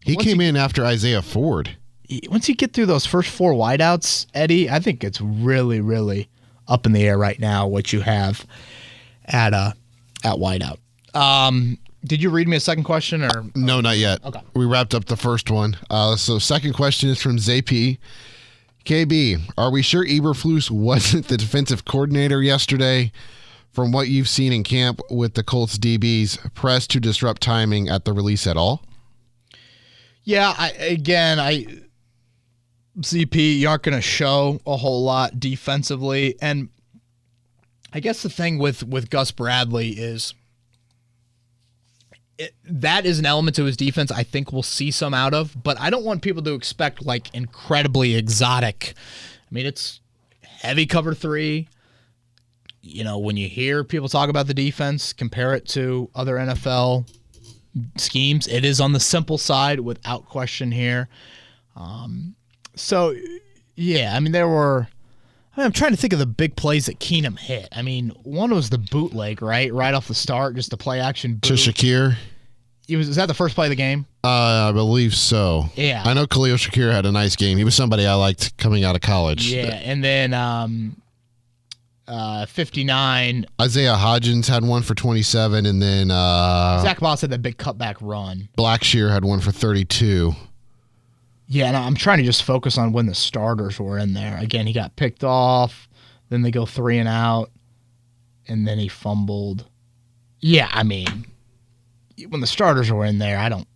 Speaker 2: he came in after Isaiah Ford.
Speaker 1: Once you get through those first four wideouts, Eddie, I think it's really, really up in the air right now what you have at wideout. Did you read me a second question or
Speaker 2: no? Not yet.
Speaker 1: Okay,
Speaker 2: we wrapped up the first one. So second question is from ZP. KB, are we sure Eberflus wasn't the defensive coordinator yesterday? From what you've seen in camp with the Colts DBs, pressed to disrupt timing at the release at all?
Speaker 1: Yeah, ZP, you aren't going to show a whole lot defensively. And I guess the thing with Gus Bradley is that is an element to his defense I think we'll see some out of, but I don't want people to expect like incredibly exotic. I mean, it's heavy cover 3. You know, when you hear people talk about the defense, compare it to other NFL schemes, it is on the simple side without question here. So, yeah, I mean, I'm trying to think of the big plays that Keenum hit. I mean, one was the bootleg, right off the start, just the play action boot.
Speaker 2: To Shakir?
Speaker 1: Is that the first play of the game?
Speaker 2: I believe so.
Speaker 1: Yeah.
Speaker 2: I know Khalil Shakir had a nice game. He was somebody I liked coming out of college.
Speaker 1: Yeah, and then 59.
Speaker 2: Isaiah Hodgins had one for 27, and then
Speaker 1: Zach Moss had that big cutback run.
Speaker 2: Blackshear had one for 32.
Speaker 1: Yeah, and I'm trying to just focus on when the starters were in there. Again, he got picked off, then they go 3 and out, and then he fumbled. Yeah, I mean, when the starters were in there, I don't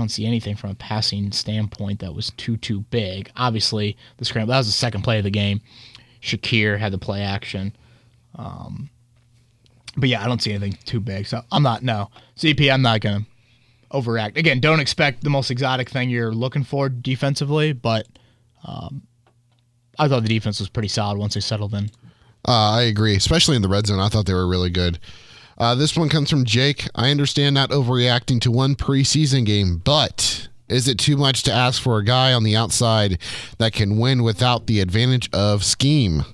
Speaker 1: see anything from a passing standpoint that was too big. Obviously, the scramble, that was the second play of the game. Shakir had the play action. But yeah, I don't see anything too big. So I'm not going to overreact. Again, don't expect the most exotic thing you're looking for defensively, but I thought the defense was pretty solid once they settled in.
Speaker 2: I agree, especially in the red zone. I thought they were really good. This one comes from Jake. I understand not overreacting to one preseason game, but is it too much to ask for a guy on the outside that can win without the advantage of scheme?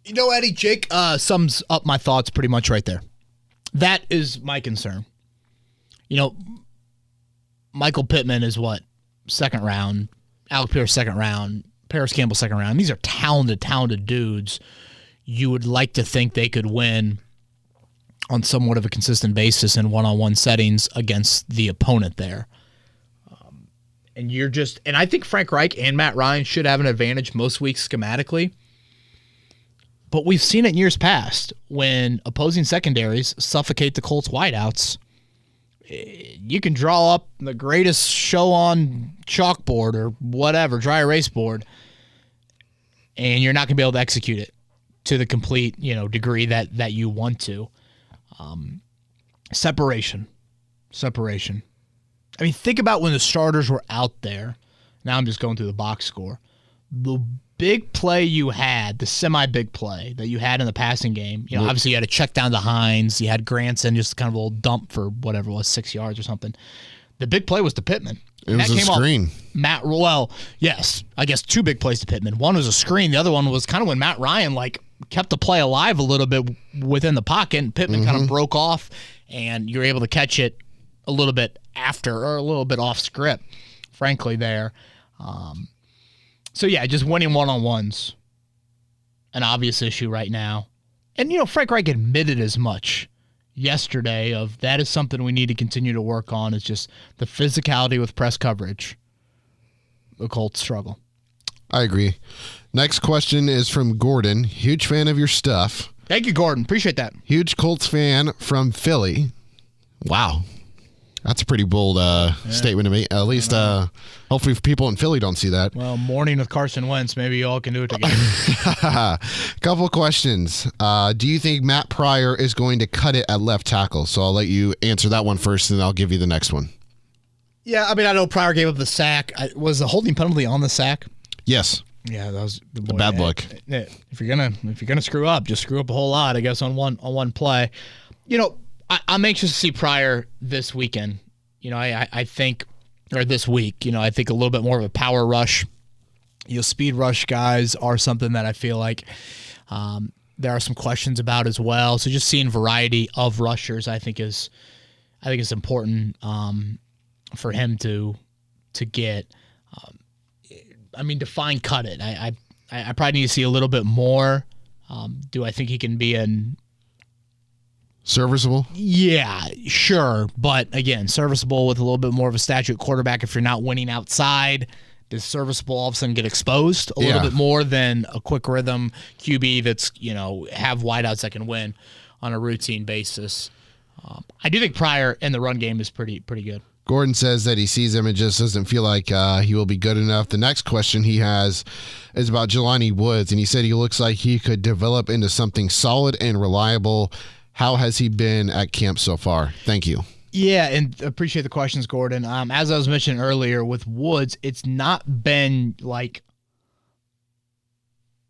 Speaker 1: You know, Eddie, Jake sums up my thoughts pretty much right there. That is my concern. You know, Michael Pittman is what? Second round. Alec Pierce, second round. Paris Campbell, second round. These are talented dudes. You would like to think they could win on somewhat of a consistent basis in one-on-one settings against the opponent there. And I think Frank Reich and Matt Ryan should have an advantage most weeks schematically. But we've seen it in years past when opposing secondaries suffocate the Colts wideouts. You can draw up the greatest show on chalkboard or whatever, dry erase board, and you're not going to be able to execute it to the complete, degree that you want to. Separation. I mean, think about when the starters were out there. Now I'm just going through the box score. The big play you had, the semi-big play that you had in the passing game, obviously you had a check down to Hines. You had Granson, just kind of a little dump for whatever it was, 6 yards or something. The big play was to Pittman.
Speaker 2: It was a screen.
Speaker 1: Yes. I guess 2 big plays to Pittman. One was a screen. The other one was kind of when Matt Ryan, kept the play alive a little bit within the pocket, and Pittman kind of broke off, and you're able to catch it a little bit after or a little bit off script, frankly, there. So, yeah, just winning one-on-ones, an obvious issue right now. And, Frank Reich admitted as much yesterday of that is something we need to continue to work on, is just the physicality with press coverage. The Colts struggle.
Speaker 2: I agree. Next question is from Gordon. Huge fan of your stuff.
Speaker 1: Thank you, Gordon. Appreciate that.
Speaker 2: Huge Colts fan from Philly. Wow. That's a pretty bold statement to me. At least, hopefully, people in Philly don't see that.
Speaker 1: Well, morning with Carson Wentz. Maybe you all can do it together.
Speaker 2: Couple of questions. Do you think Matt Pryor is going to cut it at left tackle? So I'll let you answer that one first, and I'll give you the next one.
Speaker 1: Yeah, I mean, I know Pryor gave up the sack. Was the holding penalty on the sack?
Speaker 2: Yes.
Speaker 1: Yeah, that was
Speaker 2: a bad look.
Speaker 1: If you're gonna screw up, just screw up a whole lot. I guess on one play. I'm anxious to see Pryor this weekend. I think, or this week. I think a little bit more of a power rush. Speed rush guys are something that I feel like there are some questions about as well. So just seeing variety of rushers, I think is important for him to get. Define cut it. I probably need to see a little bit more. Do I think he can be
Speaker 2: serviceable?
Speaker 1: Yeah, sure. But again, serviceable with a little bit more of a statute quarterback. If you're not winning outside, does serviceable all of a sudden get exposed a little bit more than a quick rhythm QB that's, have wideouts that can win on a routine basis? I do think Pryor in the run game is pretty good.
Speaker 2: Gordon says that he sees him and just doesn't feel like he will be good enough. The next question he has is about Jelani Woods, and he said he looks like he could develop into something solid and reliable. How has he been at camp so far? Thank you.
Speaker 1: Yeah, and appreciate the questions, Gordon. As I was mentioning earlier with Woods, it's not been like,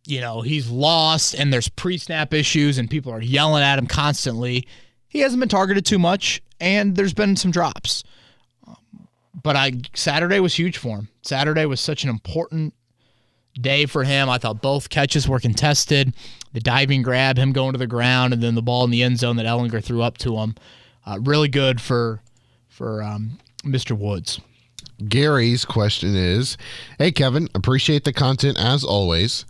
Speaker 1: he's lost and there's pre-snap issues and people are yelling at him constantly. He hasn't been targeted too much, and there's been some drops. But Saturday was huge for him. Saturday was such an important day for him. I thought both catches were contested. The diving grab, him going to the ground, and then the ball in the end zone that Ellinger threw up to him. Really good for Mr. Woods.
Speaker 2: Gary's question is, hey, Kevin, appreciate the content as always.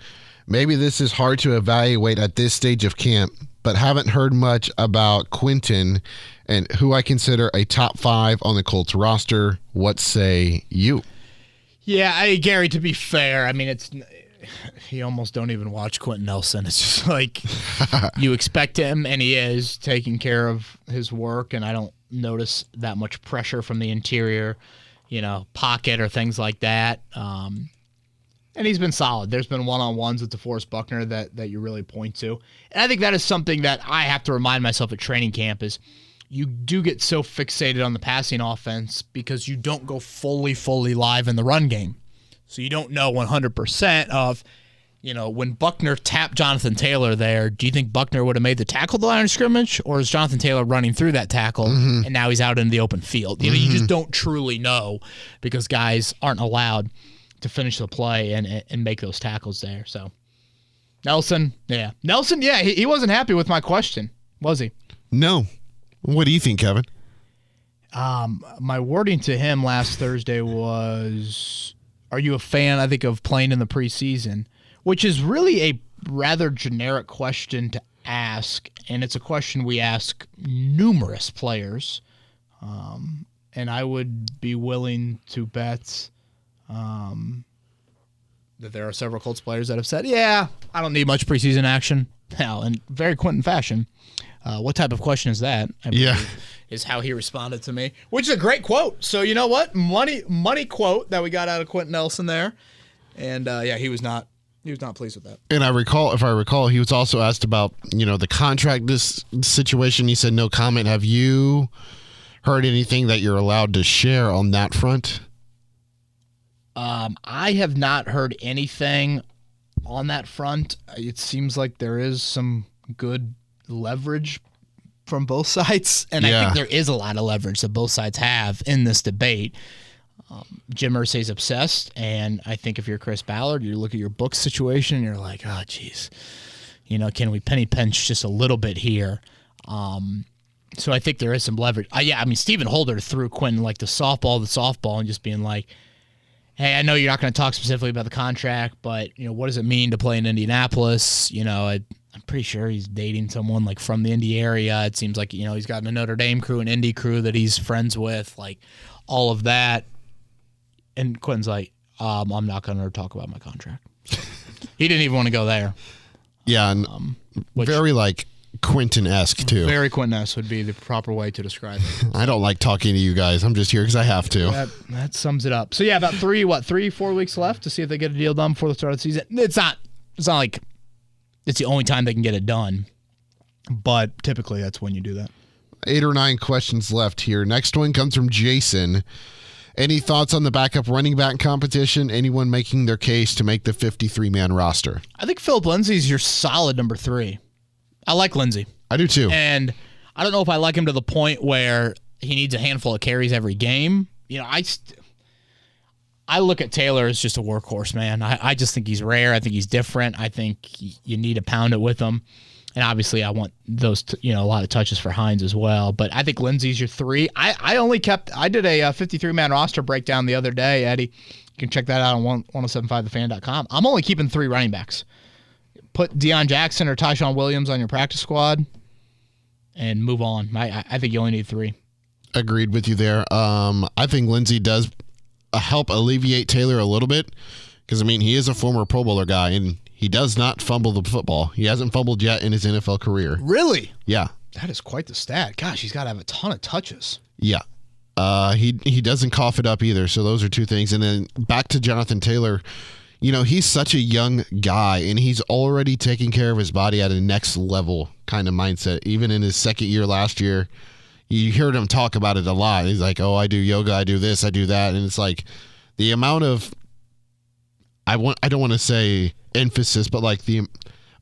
Speaker 2: Maybe this is hard to evaluate at this stage of camp, but haven't heard much about Quentin and who I consider a top 5 on the Colts roster. What say you?
Speaker 1: Yeah, Gary, to be fair, you almost don't even watch Quentin Nelson. It's just like you expect him, and he is taking care of his work, and I don't notice that much pressure from the interior, pocket or things like that. And he's been solid. There's been one-on-ones with DeForest Buckner that you really point to. And I think that is something that I have to remind myself at training camp is you do get so fixated on the passing offense because you don't go fully live in the run game. So you don't know 100% of, when Buckner tapped Jonathan Taylor there, do you think Buckner would have made the tackle the line of scrimmage, or is Jonathan Taylor running through that tackle and now he's out in the open field? You just don't truly know because guys aren't allowed to finish the play and make those tackles there. So Nelson, he wasn't happy with my question, was he?
Speaker 2: No. What do you think, Kevin?
Speaker 1: My wording to him last Thursday was, are you a fan, I think, of playing in the preseason? Which is really a rather generic question to ask, and it's a question we ask numerous players. And I would be willing to bet that there are several Colts players that have said, yeah, I don't need much preseason action. Now, in very Quentin fashion. What type of question is that? I believe is how he responded to me, which is a great quote. So you know what? Money quote that we got out of Quentin Nelson there. And he was not pleased with that. And
Speaker 2: if I recall, he was also asked about, the contract this situation. He said no comment. Have you heard anything that you're allowed to share on that front?
Speaker 1: I have not heard anything on that front. It seems like there is some good leverage from both sides, and I think there is a lot of leverage that both sides have in this debate. Jim Irsay's obsessed, and I think if you're Chris Ballard, you look at your book situation and you're like, oh, geez, can we penny pinch just a little bit here? So I think there is some leverage. Stephen Holder threw Quentin like the softball and just being like, hey, I know you're not going to talk specifically about the contract, but what does it mean to play in Indianapolis? I'm pretty sure he's dating someone like from the Indy area. It seems like he's got a Notre Dame crew, an Indy crew that he's friends with, like all of that. And Quentin's like, I'm not going to talk about my contract. He didn't even want to go there.
Speaker 2: Yeah, and Very like Quentin-esque too.
Speaker 1: Very Quentin-esque would be the proper way to describe it.
Speaker 2: I don't like talking to you guys. I'm just here because I have to.
Speaker 1: That sums it up. So yeah, about 3-4 weeks left to see if they get a deal done before the start of the season. It's not like it's the only time they can get it done, but typically that's when you do that.
Speaker 2: 8 or 9 questions left here. Next one comes from Jason. Any thoughts on the backup running back competition? Anyone making their case to make the 53-man roster?
Speaker 1: I think Philip Lindsay's your solid number 3. I like Lindsay.
Speaker 2: I do too.
Speaker 1: And I don't know if I like him to the point where he needs a handful of carries every game. You know, I look at Taylor as just a workhorse, man. I just think he's rare. I think he's different. I think you need to pound it with him. And obviously I want those, a lot of touches for Hines as well. But I think Lindsay's your 3. I did a 53-man roster breakdown the other day, Eddie. You can check that out on 1075thefan.com. I'm only keeping 3 running backs. Put Deion Jackson or Tyshawn Williams on your practice squad and move on. I think you only need 3.
Speaker 2: Agreed with you there. I think Lindsay does help alleviate Taylor a little bit because, he is a former Pro Bowler guy, and he does not fumble the football. He hasn't fumbled yet in his NFL career.
Speaker 1: Really?
Speaker 2: Yeah.
Speaker 1: That is quite the stat. Gosh, he's got to have a ton of touches.
Speaker 2: Yeah. He doesn't cough it up either, so those are 2 things. And then back to Jonathan Taylor. He's such a young guy, and he's already taking care of his body at a next level kind of mindset. Even in his second year last year, you heard him talk about it a lot. He's like, oh, I do yoga, I do this, I do that. And it's like the amount of, I don't want to say emphasis, but like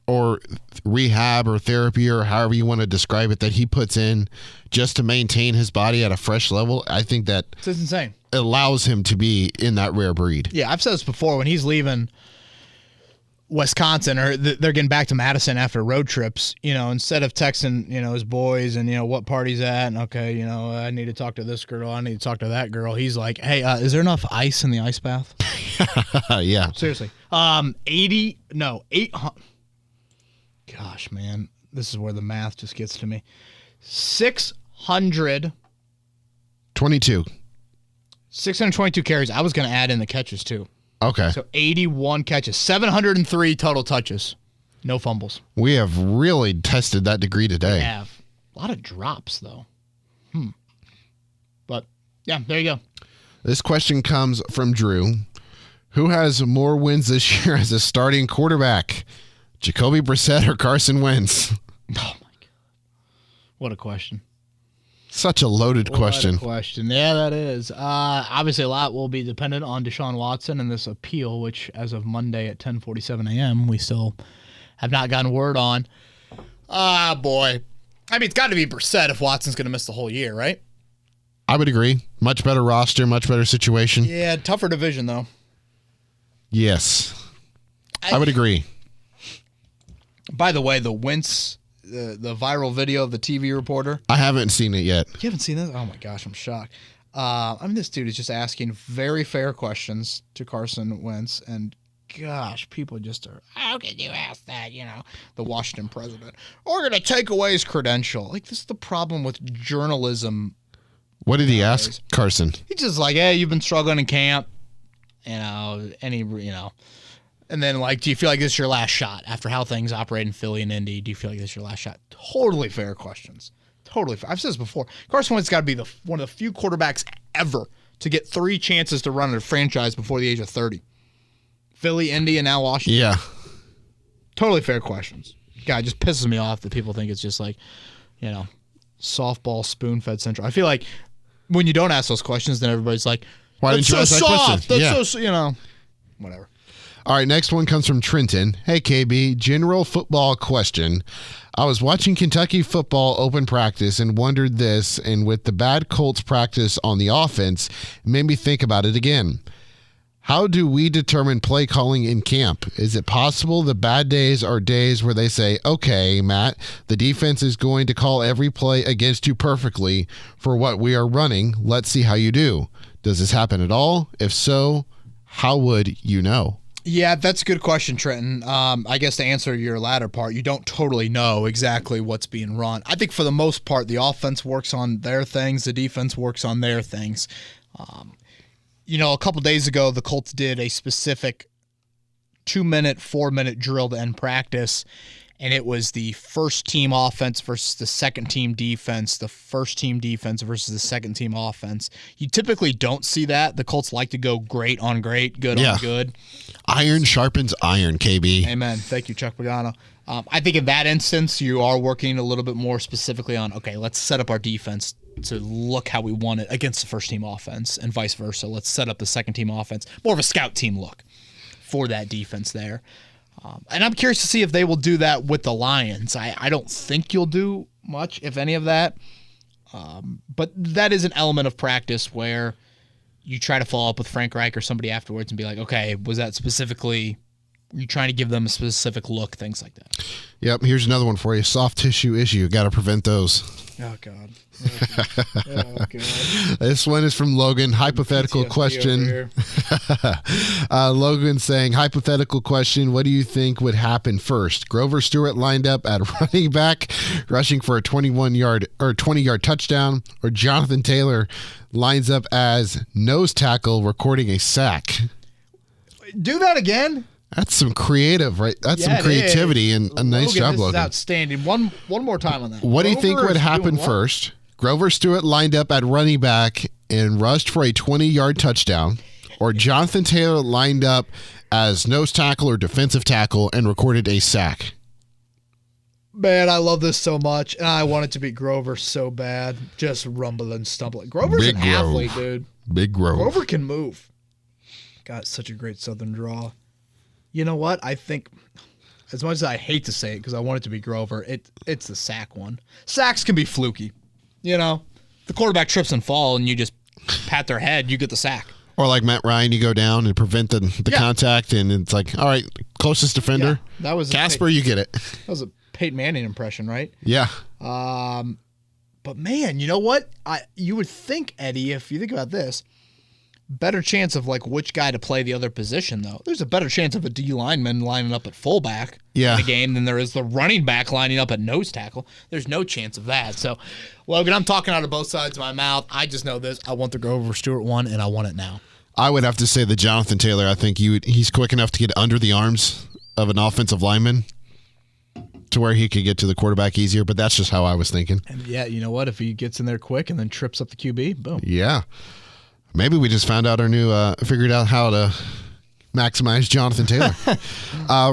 Speaker 2: or rehab or therapy or however you want to describe it that he puts in just to maintain his body at a fresh level. I think that
Speaker 1: it's insane.
Speaker 2: Allows him to be in that rare breed.
Speaker 1: Yeah, I've said this before. When he's leaving Wisconsin or they're getting back to Madison after road trips, instead of texting, his boys and, what party's at, and okay, I need to talk to this girl, I need to talk to that girl. He's like, hey, is there enough ice in the ice bath?
Speaker 2: Yeah.
Speaker 1: Seriously. 800. Gosh, man, this is where the math just gets to me.
Speaker 2: 622
Speaker 1: carries. I was going to add in the catches, too.
Speaker 2: Okay.
Speaker 1: So 81 catches, 703 total touches, no fumbles.
Speaker 2: We have really tested that degree today.
Speaker 1: We have. A lot of drops, though. But, yeah, there you go.
Speaker 2: This question comes from Drew. Who has more wins this year as a starting quarterback? Jacoby Brissett or Carson Wentz?
Speaker 1: Oh, my God. What a question.
Speaker 2: Such a loaded question.
Speaker 1: Yeah, that is. Obviously, a lot will be dependent on Deshaun Watson and this appeal, which, as of Monday at 10:47 a.m., we still have not gotten word on. Boy. It's got to be Brissett if Watson's going to miss the whole year, right?
Speaker 2: I would agree. Much better roster, much better situation.
Speaker 1: Yeah, tougher division, though.
Speaker 2: Yes. I would agree.
Speaker 1: By the way, the Wentz, the viral video of the TV reporter.
Speaker 2: I haven't seen it yet.
Speaker 1: You haven't seen this? Oh, my gosh, I'm shocked. This dude is just asking very fair questions to Carson Wentz, and gosh, people just are, how can you ask that, the Washington president? We're going to take away his credential. Like, this is the problem with journalism.
Speaker 2: What did he ask Carson?
Speaker 1: He's just like, hey, you've been struggling in camp, and then, like, do you feel like this is your last shot after how things operate in Philly and Indy? Do you feel like this is your last shot? Totally fair questions. Totally fair. I've said this before. Carson Wentz got to be one of the few quarterbacks ever to get 3 chances to run a franchise before the age of 30. Philly, Indy, and now Washington.
Speaker 2: Yeah.
Speaker 1: Totally fair questions. God, it just pisses me off that people think it's just like, softball spoon-fed central. I feel like when you don't ask those questions, then everybody's like,
Speaker 2: why didn't you ask that question?
Speaker 1: That's so, whatever.
Speaker 2: All right, next one comes from Trenton. Hey, KB, general football question. I was watching Kentucky football open practice and wondered this, and with the bad Colts practice on the offense, it made me think about it again. How do we determine play calling in camp? Is it possible the bad days are days where they say, okay, Matt, the defense is going to call every play against you perfectly for what we are running. Let's see how you do. Does this happen at all? If so, how would you know?
Speaker 1: Yeah, that's a good question, Trenton. I guess to answer your latter part, you don't totally know exactly what's being run. I think for the most part, the offense works on their things, the defense works on their things. A couple days ago, the Colts did a specific 2-minute, 4-minute drill to end practice, and it was the first team offense versus the second team defense, the first team defense versus the second team offense. You typically don't see that. The Colts like to go great on great, good on good.
Speaker 2: Iron sharpens iron, KB.
Speaker 1: Amen. Thank you, Chuck Pagano. I think in that instance, you are working a little bit more specifically on, okay, let's set up our defense to look how we want it against the first team offense and vice versa. Let's set up the second team offense, more of a scout team look for that defense there. And I'm curious to see if they will do that with the Lions. I don't think you'll do much, if any of that. But that is an element of practice where you try to follow up with Frank Reich or somebody afterwards and be like, okay, was that specifically, you trying to give them a specific look, things like that.
Speaker 2: Yep, here's another one for you. Soft tissue issue. Got to prevent those.
Speaker 1: Oh, God. Oh, God.
Speaker 2: This one is from Logan. Hypothetical question. Logan saying, hypothetical question, what do you think would happen first? Grover Stewart lined up at running back, rushing for a 20-yard touchdown, or Jonathan Taylor lines up as nose tackle, recording a sack?
Speaker 1: Do that again?
Speaker 2: That's some creative, right? That's some creativity and a nice job,
Speaker 1: this
Speaker 2: Logan.
Speaker 1: Is outstanding. One more time on that.
Speaker 2: What do you think would happen first? Grover Stewart lined up at running back and rushed for a 20-yard touchdown, or Jonathan Taylor lined up as nose tackle or defensive tackle and recorded a sack?
Speaker 1: Man, I love this so much, and I want it to be Grover so bad. Just rumbling, stumbling. Grover's an athlete, dude.
Speaker 2: Big Grove.
Speaker 1: Grover can move. God, such a great Southern draw. You know what? I think, as much as I hate to say it because I want it to be Grover, it's the sack one. Sacks can be fluky. You know, the quarterback trips and fall and you just pat their head, you get the sack.
Speaker 2: Or like Matt Ryan, you go down and prevent the contact, and it's like, all right, closest defender.
Speaker 1: Yeah, that was
Speaker 2: Casper, you get it.
Speaker 1: That was a Peyton Manning impression, right?
Speaker 2: Yeah.
Speaker 1: But man, you know what? You would think, Eddie, if you think about this, better chance of like which guy to play the other position, though. There's a better chance of a D lineman lining up at fullback in a game than there is the running back lining up at nose tackle. There's no chance of that. So, Logan, I'm talking out of both sides of my mouth. I just know this. I want the Grover Stewart one, and I want it now.
Speaker 2: I would have to say the Jonathan Taylor. I think he's quick enough to get under the arms of an offensive lineman to where he could get to the quarterback easier, but that's just how I was thinking.
Speaker 1: And yeah, you know what? If he gets in there quick and then trips up the QB, boom.
Speaker 2: Yeah. Maybe we just found out figured out how to maximize Jonathan Taylor.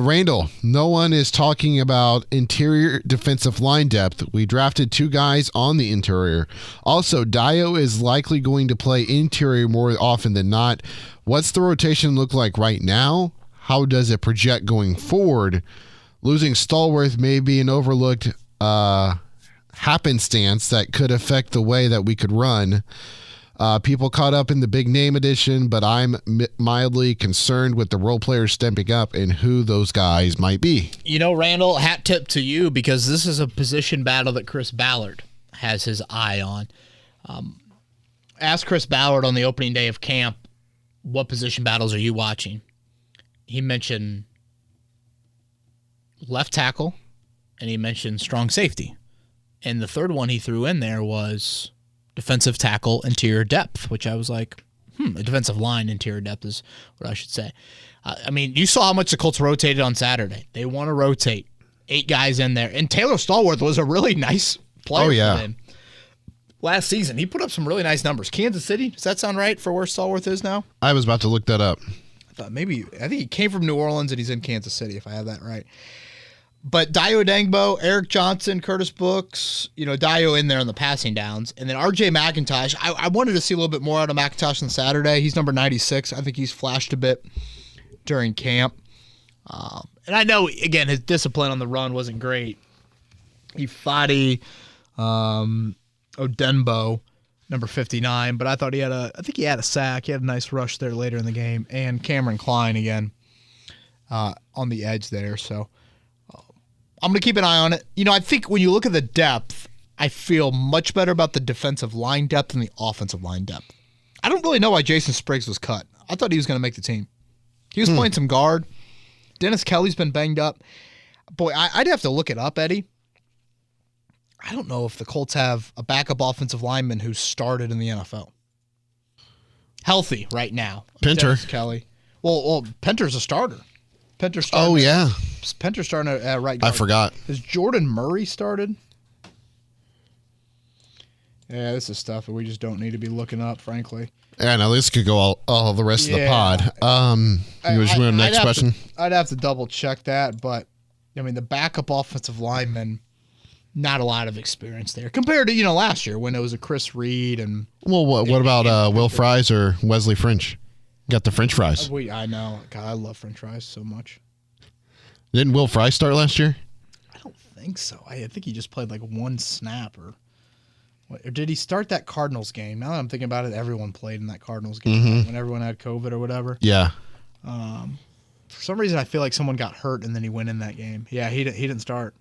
Speaker 2: Randall, no one is talking about interior defensive line depth. We drafted 2 guys on the interior. Also, Dio is likely going to play interior more often than not. What's the rotation look like right now? How does it project going forward? Losing Stallworth may be an overlooked happenstance that could affect the way that we could run. People caught up in the big name edition, but I'm mildly concerned with the role players stepping up and who those guys might be.
Speaker 1: You know, Randall, hat tip to you because this is a position battle that Chris Ballard has his eye on. Ask Chris Ballard on the opening day of camp, what position battles are you watching? He mentioned left tackle, and he mentioned strong safety. And the third one he threw in there was defensive tackle interior depth, which I was like, a defensive line interior depth is what I should say. I mean, you saw how much the Colts rotated on Saturday. They want to rotate 8 guys in there. And Taylor Stallworth was a really nice player for them. Last season, he put up some really nice numbers. Kansas City, does that sound right for where Stallworth is now?
Speaker 2: I was about to look that up.
Speaker 1: I think he came from New Orleans and he's in Kansas City, if I have that right. But Dio Dangbo, Eric Johnson, Curtis Brooks, Dio in there on the passing downs. And then R.J. McIntosh. I wanted to see a little bit more out of McIntosh on Saturday. He's number 96. I think he's flashed a bit during camp. And I know, again, his discipline on the run wasn't great. He fought Odenbo, number 59. But I thought he had a sack. He had a nice rush there later in the game. And Cameron Klein again on the edge there. So I'm going to keep an eye on it. I think when you look at the depth, I feel much better about the defensive line depth than the offensive line depth. I don't really know why Jason Spriggs was cut. I thought he was going to make the team. He was playing some guard. Dennis Kelly's been banged up. Boy, I'd have to look it up, Eddie. I don't know if the Colts have a backup offensive lineman who started in the NFL. Healthy right now.
Speaker 2: Pinter.
Speaker 1: Dennis Kelly. Well, Pinter's a starter. Pinter's starting.
Speaker 2: Oh, yeah.
Speaker 1: Penter's starting at right guard.
Speaker 2: I forgot.
Speaker 1: Has Jordan Murray started? Yeah, this is stuff that we just don't need to be looking up, frankly.
Speaker 2: Yeah, no, this could go all the rest of the pod. You wish we went next question?
Speaker 1: I'd have to double check that, but I mean, the backup offensive lineman, not a lot of experience there compared to last year when it was a Chris Reed and.
Speaker 2: Well, what about Will Fries or Wesley French? Got the French fries.
Speaker 1: I know. God, I love French fries so much.
Speaker 2: Didn't Will Fries start last year?
Speaker 1: I don't think so. I think he just played like one snap or did he start that Cardinals game? Now that I'm thinking about it, everyone played in that Cardinals game when everyone had COVID or whatever.
Speaker 2: Yeah.
Speaker 1: For some reason, I feel like someone got hurt and then he went in that game. Yeah, he didn't start.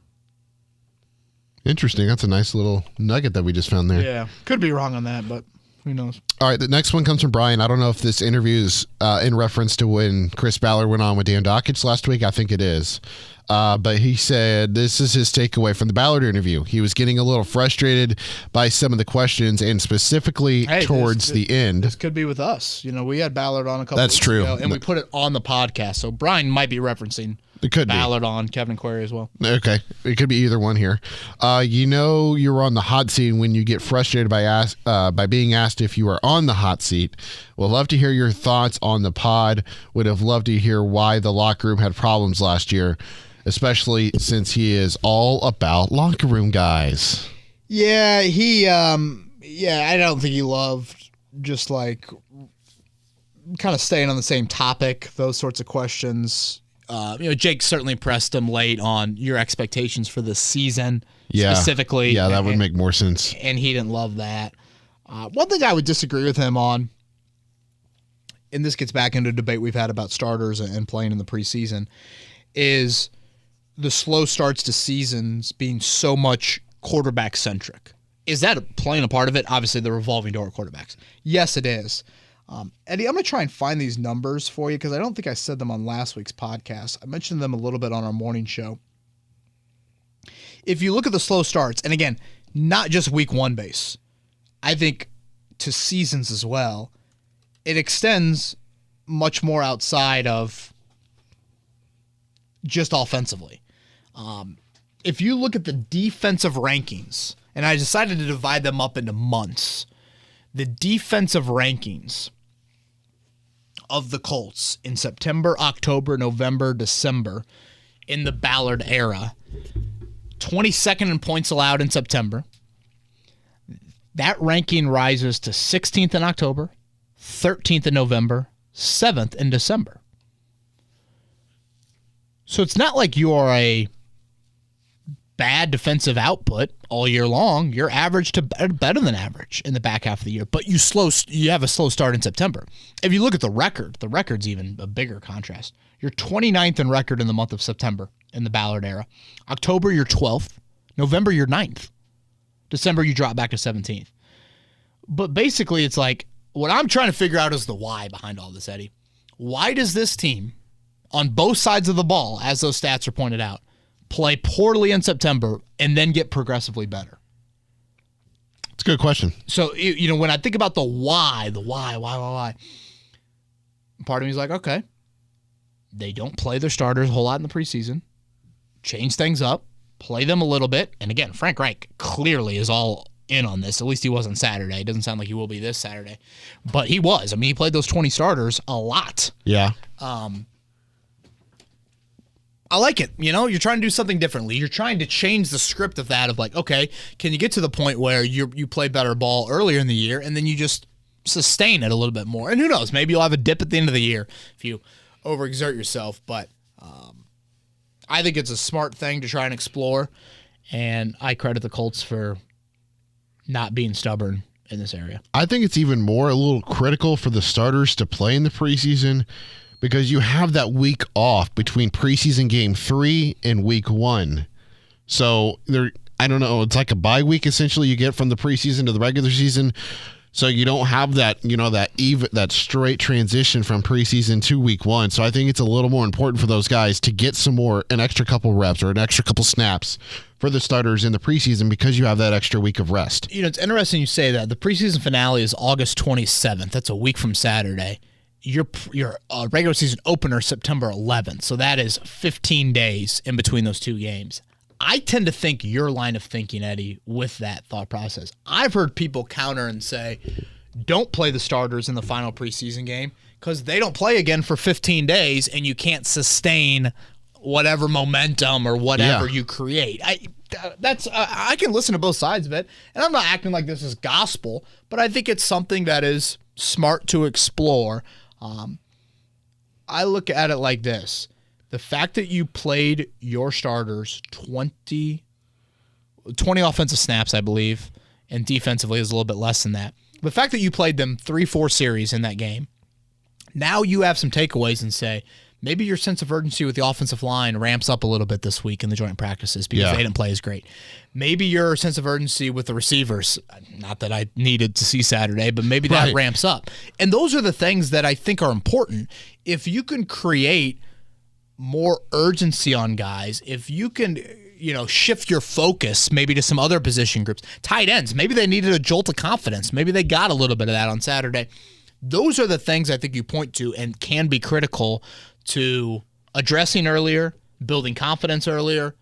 Speaker 2: Interesting. That's a nice little nugget that we just found there.
Speaker 1: Yeah. Could be wrong on that, but who knows?
Speaker 2: All right, the next one comes from Brian. I don't know if this interview is in reference to when Chris Ballard went on with Dan Dockich last week. I think it is. But he said this is his takeaway from the Ballard interview. He was getting a little frustrated by some of the questions and specifically towards the end.
Speaker 1: This could be with us. We had Ballard on a couple
Speaker 2: That's true.
Speaker 1: ago, and we put it on the podcast. So Brian might be referencing Ballard on Kevin Query as well.
Speaker 2: Okay. It could be either one here. You're on the hot seat when you get frustrated by being asked if you are on the hot seat. We'll love to hear your thoughts on the pod. Would have loved to hear why the locker room had problems last year, especially since he is all about locker room guys.
Speaker 1: Yeah, I don't think he loved just like kind of staying on the same topic, those sorts of questions. Jake certainly pressed him late on your expectations for this season specifically.
Speaker 2: Yeah, that would make more sense.
Speaker 1: And he didn't love that. One thing I would disagree with him on, and this gets back into a debate we've had about starters and playing in the preseason, is the slow starts to seasons being so much quarterback-centric. Is that playing a part of it? Obviously, the revolving door quarterbacks. Yes, it is. Eddie, I'm going to try and find these numbers for you because I don't think I said them on last week's podcast. I mentioned them a little bit on our morning show. If you look at the slow starts, and again, not just week one base, I think to seasons as well, it extends much more outside of just offensively. If you look at the defensive rankings, and I decided to divide them up into months, the defensive rankings of the Colts in September, October, November, December in the Ballard era, 22nd in points allowed in September. That ranking rises to 16th in October, 13th in November, 7th in December. So it's not like you are a bad defensive output all year long. You're average to better than average in the back half of the year, but you have a slow start in September. If you look at the record's even a bigger contrast. You're 29th in record in the month of September in the Ballard era. October, you're 12th. November, you're 9th. December, you drop back to 17th. But basically, it's like, what I'm trying to figure out is the why behind all this, Eddie. Why does this team, on both sides of the ball, as those stats are pointed out, play poorly in September and then get progressively better?
Speaker 2: It's a good question.
Speaker 1: So, when I think about the why, part of me is like, okay, they don't play their starters a whole lot in the preseason. Change things up, play them a little bit. And again, Frank Reich clearly is all in on this. At least he was on Saturday. It doesn't sound like he will be this Saturday. But he was. I mean, he played those 20 starters a lot.
Speaker 2: Yeah.
Speaker 1: I like it. You're trying to do something differently. You're trying to change the script of that, of like, okay, can you get to the point where you play better ball earlier in the year and then you just sustain it a little bit more? And who knows, maybe you'll have a dip at the end of the year if you overexert yourself. But I think it's a smart thing to try and explore, and I credit the Colts for not being stubborn in this area.
Speaker 2: I think it's even more a little critical for the starters to play in the preseason because you have that week off between preseason game 3 and week 1. So I don't know, it's like a bye week essentially you get from the preseason to the regular season. So you don't have that, that straight transition from preseason to week 1. So I think it's a little more important for those guys to get an extra couple reps or an extra couple snaps for the starters in the preseason because you have that extra week of rest.
Speaker 1: It's interesting you say that. The preseason finale is August 27th. That's a week from Saturday. your regular season opener September 11th. So that is 15 days in between those two games. I tend to think your line of thinking, Eddie, with that thought process. I've heard people counter and say, don't play the starters in the final preseason game because they don't play again for 15 days and you can't sustain whatever momentum or whatever you create. I can listen to both sides of it, and I'm not acting like this is gospel, but I think it's something that is smart to explore. I look at it like this. The fact that you played your starters 20 offensive snaps, I believe, and defensively is a little bit less than that. The fact that you played them 3-4 series in that game, now you have some takeaways and say, maybe your sense of urgency with the offensive line ramps up a little bit this week in the joint practices because they didn't play as great. Maybe your sense of urgency with the receivers, not that I needed to see Saturday, but maybe that ramps up. And those are the things that I think are important. If you can create more urgency on guys, if you can, shift your focus maybe to some other position groups, tight ends, maybe they needed a jolt of confidence. Maybe they got a little bit of that on Saturday. Those are the things I think you point to and can be critical to addressing earlier, building confidence earlier,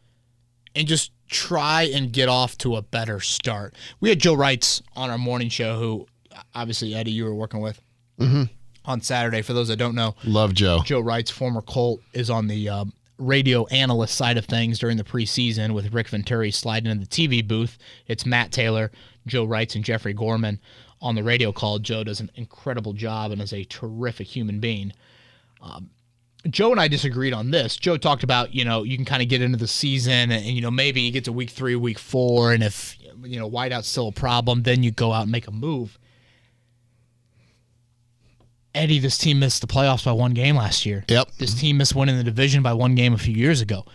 Speaker 1: and just try and get off to a better start. We had Joe Wrights on our morning show, who obviously, Eddie, you were working with on Saturday. For those that don't know,
Speaker 2: love Joe.
Speaker 1: Joe Wrights, former Colt, is on the radio analyst side of things during the preseason with Rick Venturi sliding in the TV booth. It's Matt Taylor, Joe Wrights, and Jeffrey Gorman on the radio call. Joe does an incredible job and is a terrific human being. Joe and I disagreed on this. Joe talked about, you can kind of get into the season and maybe you get to week 3, week 4, and if, wideout's still a problem, then you go out and make a move. Eddie, this team missed the playoffs by 1 game last year.
Speaker 2: Yep.
Speaker 1: This team missed winning the division by 1 game a few years ago.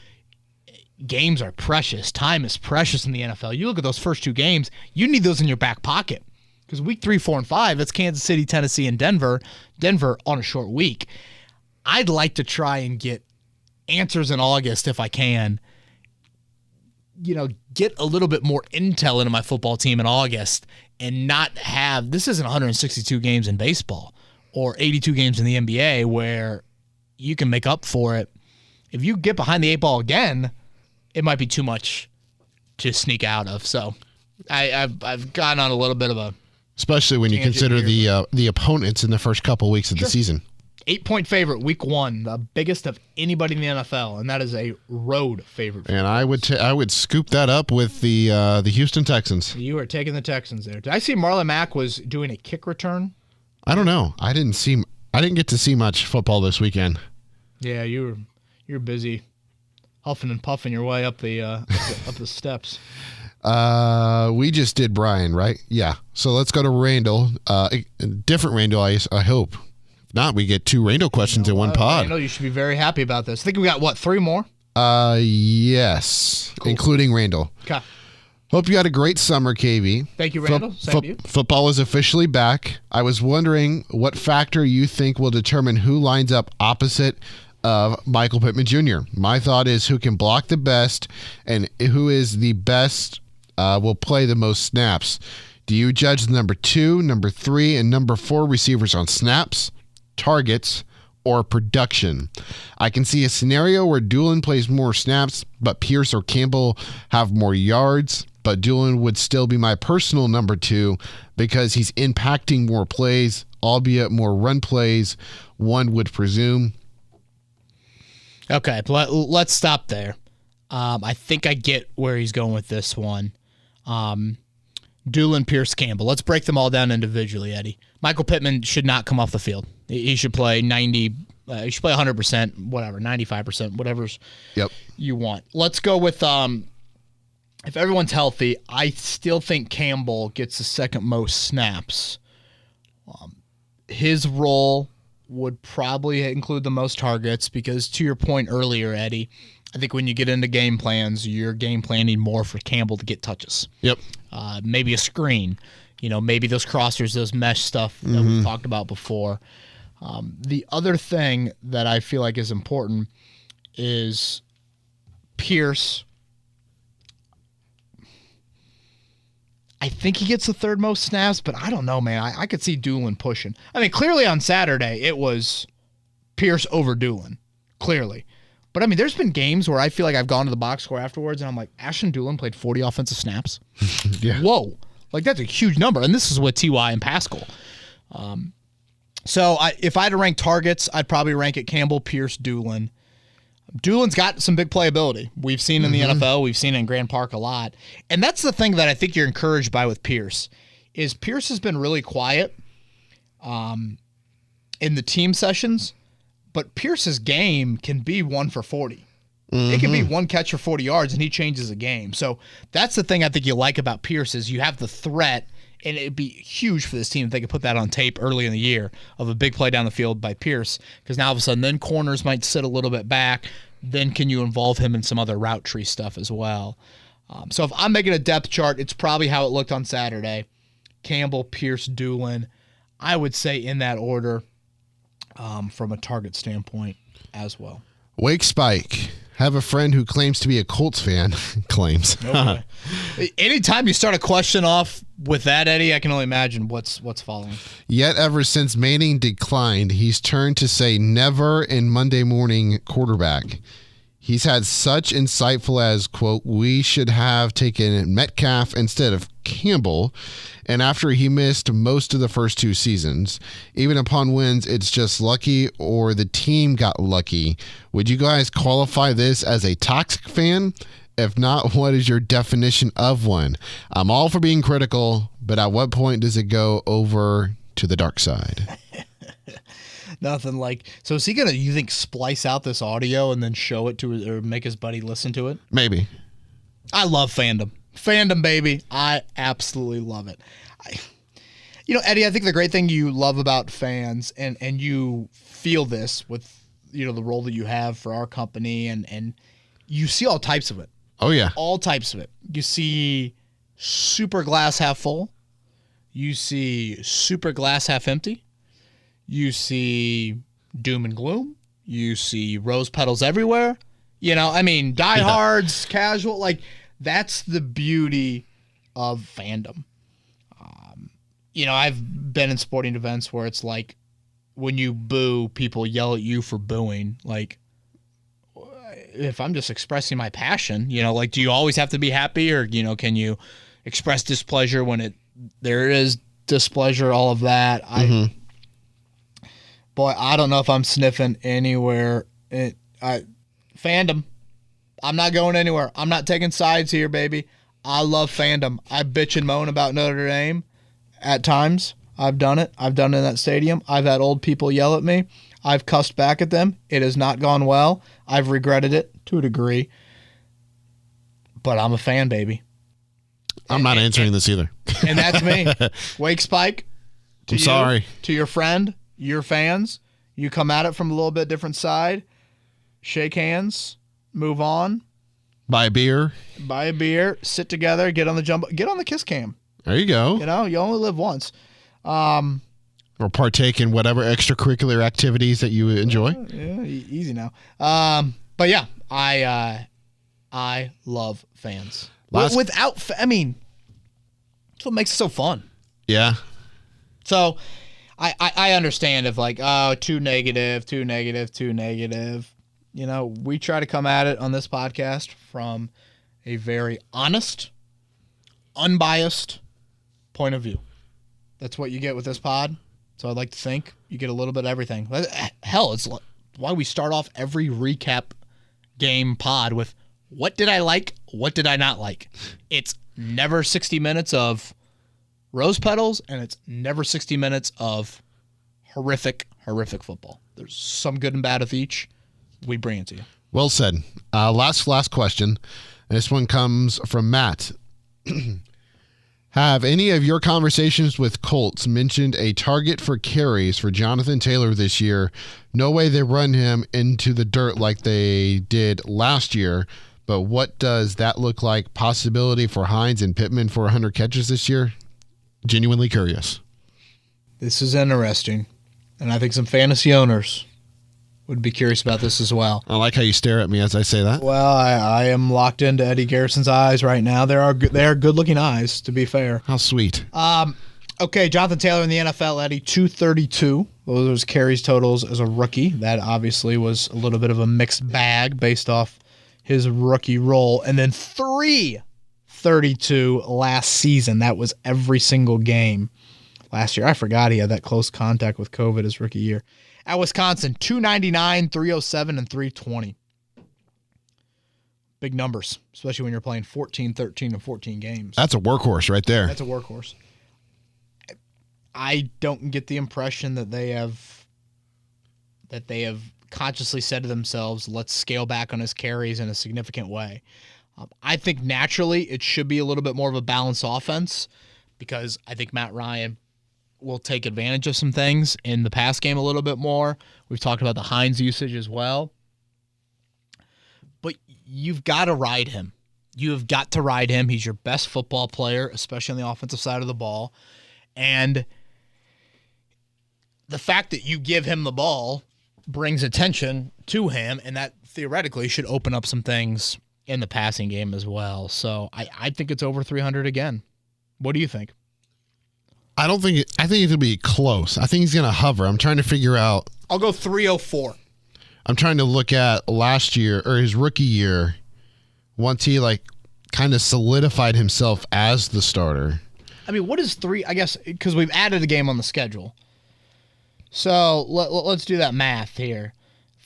Speaker 1: Games are precious. Time is precious in the NFL. You look at those first 2 games, you need those in your back pocket. Because week 3, 4, and 5, it's Kansas City, Tennessee, and Denver. Denver on a short week. I'd like to try and get answers in August if I can. Get a little bit more intel into my football team in August and not have, this isn't 162 games in baseball or 82 games in the NBA where you can make up for it. If you get behind the 8 ball again, it might be too much to sneak out of. So I've gotten on a little bit of a,
Speaker 2: especially when you consider the opponents in the first couple weeks of the season.
Speaker 1: 8-point favorite week 1, the biggest of anybody in the NFL, and that is a road favorite.
Speaker 2: And I would scoop that up with the Houston Texans.
Speaker 1: You are taking the Texans there. Did I see Marlon Mack was doing a kick return?
Speaker 2: I don't know. I didn't get to see much football this weekend.
Speaker 1: Yeah, you're busy huffing and puffing your way up the up the steps.
Speaker 2: We just did Brian, right? Yeah. So let's go to Randall. Different Randall, I hope. If not, we get 2 Randall questions in one pod.
Speaker 1: Randall, you should be very happy about this. I think we got, 3 more?
Speaker 2: Yes. Cool. Including Randall.
Speaker 1: Okay.
Speaker 2: Hope you had a great summer, KB.
Speaker 1: Thank you, Randall. Same to you.
Speaker 2: Football is officially back. I was wondering what factor you think will determine who lines up opposite of Michael Pittman Jr. My thought is who can block the best and who is the best will play the most snaps. Do you judge the number 2, number 3, and number 4 receivers on snaps, targets, or production? I can see a scenario where Doolin plays more snaps, but Pierce or Campbell have more yards, but Doolin would still be my personal number 2 because he's impacting more plays, albeit more run plays, one would presume.
Speaker 1: Okay, let's stop there. I think I get where he's going with this one. Doolin, Pierce, Campbell. Let's break them all down individually, Eddie. Michael Pittman should not come off the field. He should play 90. He should play 100%, whatever, 95%, whatever's you want. Let's go with if everyone's healthy. I still think Campbell gets the second most snaps. His role would probably include the most targets because, to your point earlier, Eddie, I think when you get into game plans, you're game planning more for Campbell to get touches.
Speaker 2: Yep.
Speaker 1: Maybe a screen. Maybe those crossers, those mesh stuff that we've talked about before. The other thing that I feel like is important is Pierce. I think he gets the third most snaps, but I don't know, man. I could see Doolin pushing. I mean, clearly on Saturday, it was Pierce over Doolin. Clearly. But, I mean, there's been games where I feel like I've gone to the box score afterwards, and I'm like, Ashton Doolin played 40 offensive snaps?
Speaker 2: Yeah.
Speaker 1: Whoa. Like, that's a huge number. And this is with T.Y. and Pascal. So if I had to rank targets, I'd probably rank it Campbell, Pierce, Doolin. Doolin's got some big playability. We've seen in the NFL. We've seen in Grand Park a lot. And that's the thing that I think you're encouraged by with Pierce, is Pierce has been really quiet in the team sessions, but Pierce's game can be 1 for 40. It can be one catch for 40 yards, and he changes the game. So that's the thing I think you like about Pierce is you have the threat, and it'd be huge for this team if they could put that on tape early in the year of a big play down the field by Pierce, because now all of a sudden then corners might sit a little bit back. Then can you involve him in some other route tree stuff as well? So if I'm making a depth chart, it's probably how it looked on Saturday. Campbell, Pierce, Doolin. I would say in that order from a target standpoint as well.
Speaker 2: Wake Spike. Have a friend who claims to be a Colts fan. Claims.
Speaker 1: Okay. Anytime you start a question off with that, Eddie, I can only imagine what's following.
Speaker 2: Yet ever since Manning declined, he's turned to say never in Monday morning quarterback. He's had such insightful as, quote, we should have taken Metcalf instead of Campbell. And after he missed most of the first 2 seasons, even upon wins, it's just lucky or the team got lucky. Would you guys qualify this as a toxic fan? If not, what is your definition of one? I'm all for being critical, but at what point does it go over to the dark side?
Speaker 1: Nothing like. So is he gonna, you think, splice out this audio and then show it to, or make his buddy listen to it?
Speaker 2: Maybe.
Speaker 1: I love fandom. Fandom, baby. I absolutely love it. Eddie, I think the great thing you love about fans, and you feel this with, the role that you have for our company, and you see all types of it.
Speaker 2: Oh, yeah.
Speaker 1: All types of it. You see super glass half full. You see super glass half empty. You see doom and gloom. You see rose petals everywhere. Diehards, casual. Like, that's the beauty of fandom. I've been in sporting events where it's like when you boo, people yell at you for booing. Like, if I'm just expressing my passion, do you always have to be happy, or, can you express displeasure when there is displeasure, all of that? Boy, I don't know if I'm sniffing anywhere. Fandom. I'm not going anywhere. I'm not taking sides here, baby. I love fandom. I bitch and moan about Notre Dame at times. I've done it. I've done it in that stadium. I've had old people yell at me. I've cussed back at them. It has not gone well. I've regretted it to a degree. But I'm a fan, baby.
Speaker 2: I'm not answering this either.
Speaker 1: And that's me. Wake Spike.
Speaker 2: I'm sorry.
Speaker 1: To your friend, your fans. You come at it from a little bit different side. Shake hands. Move on.
Speaker 2: Buy a beer.
Speaker 1: Sit together. Get on the kiss cam.
Speaker 2: There you go.
Speaker 1: You only live once.
Speaker 2: Or partake in whatever extracurricular activities that you enjoy.
Speaker 1: Yeah, easy now. But yeah, I love fans. That's what makes it so fun.
Speaker 2: Yeah.
Speaker 1: So I understand if too negative. We try to come at it on this podcast from a very honest, unbiased point of view. That's what you get with this pod. So I'd like to think you get a little bit of everything. Hell, it's why we start off every recap game pod with what did I like, what did I not like. It's never 60 minutes of rose petals, and it's never 60 minutes of horrific football. There's some good and bad of each. We bring it to you.
Speaker 2: Well said. Last question. This one comes from Matt. Have any of your conversations with Colts mentioned a target for carries for Jonathan Taylor this year? No way they run him into the dirt like they did last year, but what does that look like? Possibility for Hines and Pittman for 100 catches this year? Genuinely curious.
Speaker 1: This is interesting, and I think some fantasy owners would be curious about this as well.
Speaker 2: I like how you stare at me as I say that.
Speaker 1: Well, I am locked into Eddie Garrison's eyes right now. They are good-looking eyes, to be fair.
Speaker 2: How sweet.
Speaker 1: Okay, Jonathan Taylor in the NFL, Eddie, 232. Those carries totals as a rookie. That obviously was a little bit of a mixed bag based off his rookie role. And then 332 last season. That was every single game last year. I forgot he had that close contact with COVID his rookie year. At Wisconsin, 299, 307, and 320. Big numbers, especially when you're playing 14, 13, and 14 games.
Speaker 2: That's a workhorse right there.
Speaker 1: That's a workhorse. I don't get the impression that they have consciously said to themselves, let's scale back on his carries in a significant way. I think naturally it should be a little bit more of a balanced offense because I think Matt Ryan will take advantage of some things in the pass game a little bit more. We've talked about the Hines usage as well. But you've got to ride him. You have got to ride him. He's your best football player, especially on the offensive side of the ball. And the fact that you give him the ball brings attention to him, and that theoretically should open up some things in the passing game as well. So I think it's over 300 again. What do you think?
Speaker 2: I think it'll be close. I think he's going to hover. I'm trying to figure out.
Speaker 1: I'll go 304.
Speaker 2: I'm trying to look at last year or his rookie year once he kind of solidified himself as the starter.
Speaker 1: I mean, what is I guess because we've added a game on the schedule. So let's do that math here.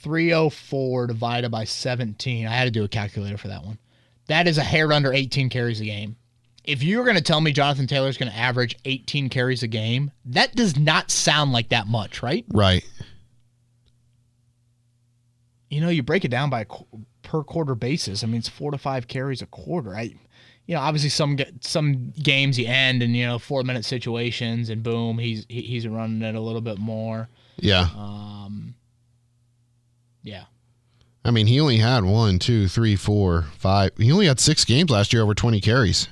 Speaker 1: 304 divided by 17. I had to do a calculator for that one. That is a hair under 18 carries a game. If you're going to tell me Jonathan Taylor's going to average 18 carries a game, that does not sound like that much, right?
Speaker 2: Right.
Speaker 1: You break it down by per quarter basis. I mean, it's 4 to 5 carries a quarter. Obviously some games you end in 4-minute situations and boom, he's running it a little bit more.
Speaker 2: Yeah.
Speaker 1: Yeah.
Speaker 2: I mean, he only had 1, 2, 3, 4, 5. He only had 6 games last year over 20 carries.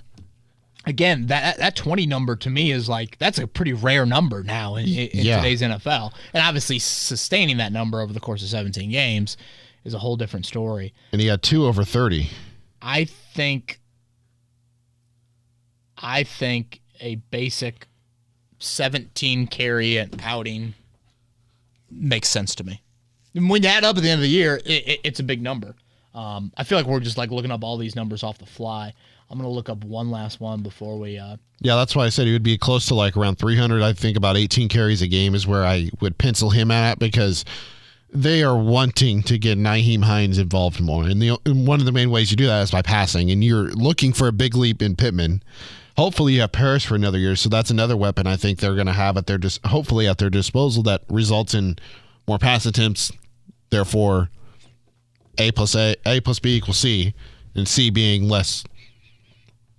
Speaker 1: Again, that 20 number to me is that's a pretty rare number now in today's NFL. And obviously sustaining that number over the course of 17 games is a whole different story.
Speaker 2: And he had 2 over 30.
Speaker 1: I think a basic 17 carry and outing makes sense to me. And when you add up at the end of the year, it's a big number. I feel like we're just looking up all these numbers off the fly. I'm going to look up one last one before we...
Speaker 2: Yeah, that's why I said he would be close to around 300. I think about 18 carries a game is where I would pencil him at because they are wanting to get Nyheim Hines involved more. And one of the main ways you do that is by passing. And you're looking for a big leap in Pittman. Hopefully you have Paris for another year. So that's another weapon I think they're going to have hopefully at their disposal that results in more pass attempts. Therefore, A plus B equals C, and C being less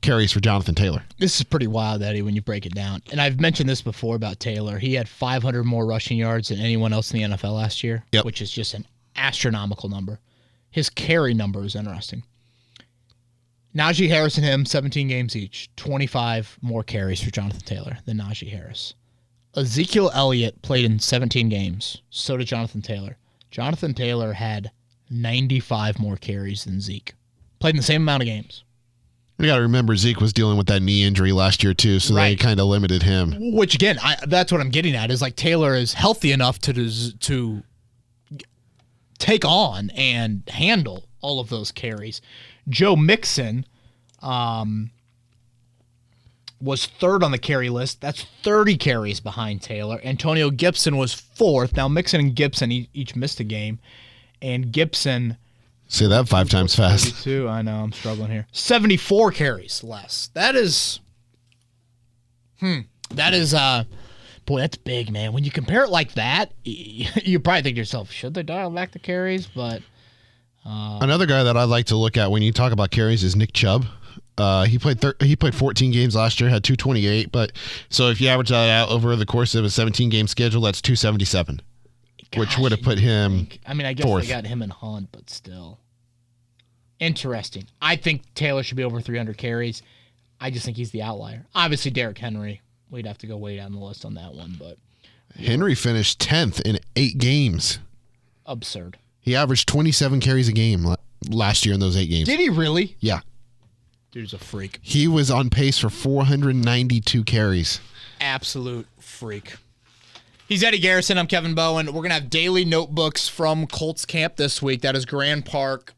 Speaker 2: carries for Jonathan Taylor.
Speaker 1: This is pretty wild, Eddie, when you break it down. And I've mentioned this before about Taylor. He had 500 more rushing yards than anyone else in the NFL last year, which is just an astronomical number. His carry number is interesting. Najee Harris and him, 17 games each, 25 more carries for Jonathan Taylor than Najee Harris. Ezekiel Elliott played in 17 games. So did Jonathan Taylor. Jonathan Taylor had 95 more carries than Zeke. Played in the same amount of games.
Speaker 2: You got to remember Zeke was dealing with that knee injury last year too, so they kind of limited him.
Speaker 1: Which again, that's what I'm getting at is Taylor is healthy enough to take on and handle all of those carries. Joe Mixon was third on the carry list. That's 30 carries behind Taylor. Antonio Gibson was fourth. Now Mixon and Gibson each missed a game, and Gibson.
Speaker 2: Say that 5 times fast.
Speaker 1: 32. I know, I'm struggling here. 74 carries less. That is boy, that's big, man. When you compare it like that, you probably think to yourself, should they dial back the carries? But
Speaker 2: another guy that I'd like to look at when you talk about carries is Nick Chubb. He played 14 games last year, had 228, but so if you average that out over the course of a 17-game schedule, that's 277. Which would have put him
Speaker 1: I guess
Speaker 2: fourth.
Speaker 1: They got him and Hunt, but still. Interesting. I think Taylor should be over 300 carries. I just think he's the outlier. Obviously, Derrick Henry. We'd have to go way down the list on that one. But
Speaker 2: Henry finished 10th in 8 games.
Speaker 1: Absurd.
Speaker 2: He averaged 27 carries a game last year in those 8 games.
Speaker 1: Did he really?
Speaker 2: Yeah.
Speaker 1: Dude's a freak.
Speaker 2: He was on pace for 492 carries.
Speaker 1: Absolute freak. He's Eddie Garrison. I'm Kevin Bowen. We're going to have daily notebooks from Colts camp this week. That is Grand Park,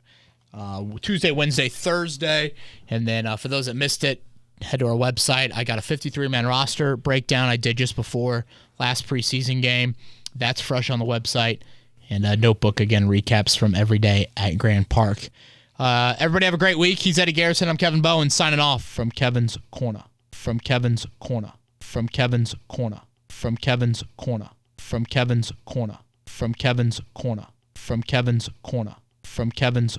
Speaker 1: Tuesday, Wednesday, Thursday. And then for those that missed it, head to our website. I got a 53-man roster breakdown I did just before last preseason game. That's fresh on the website. And a notebook, again, recaps from every day at Grand Park. Everybody have a great week. He's Eddie Garrison. I'm Kevin Bowen signing off from Kevin's Corner. From Kevin's Corner. From Kevin's Corner. From Kevin's Corner. From Kevin's Corner. From Kevin's Corner. From Kevin's Corner. From Kevin's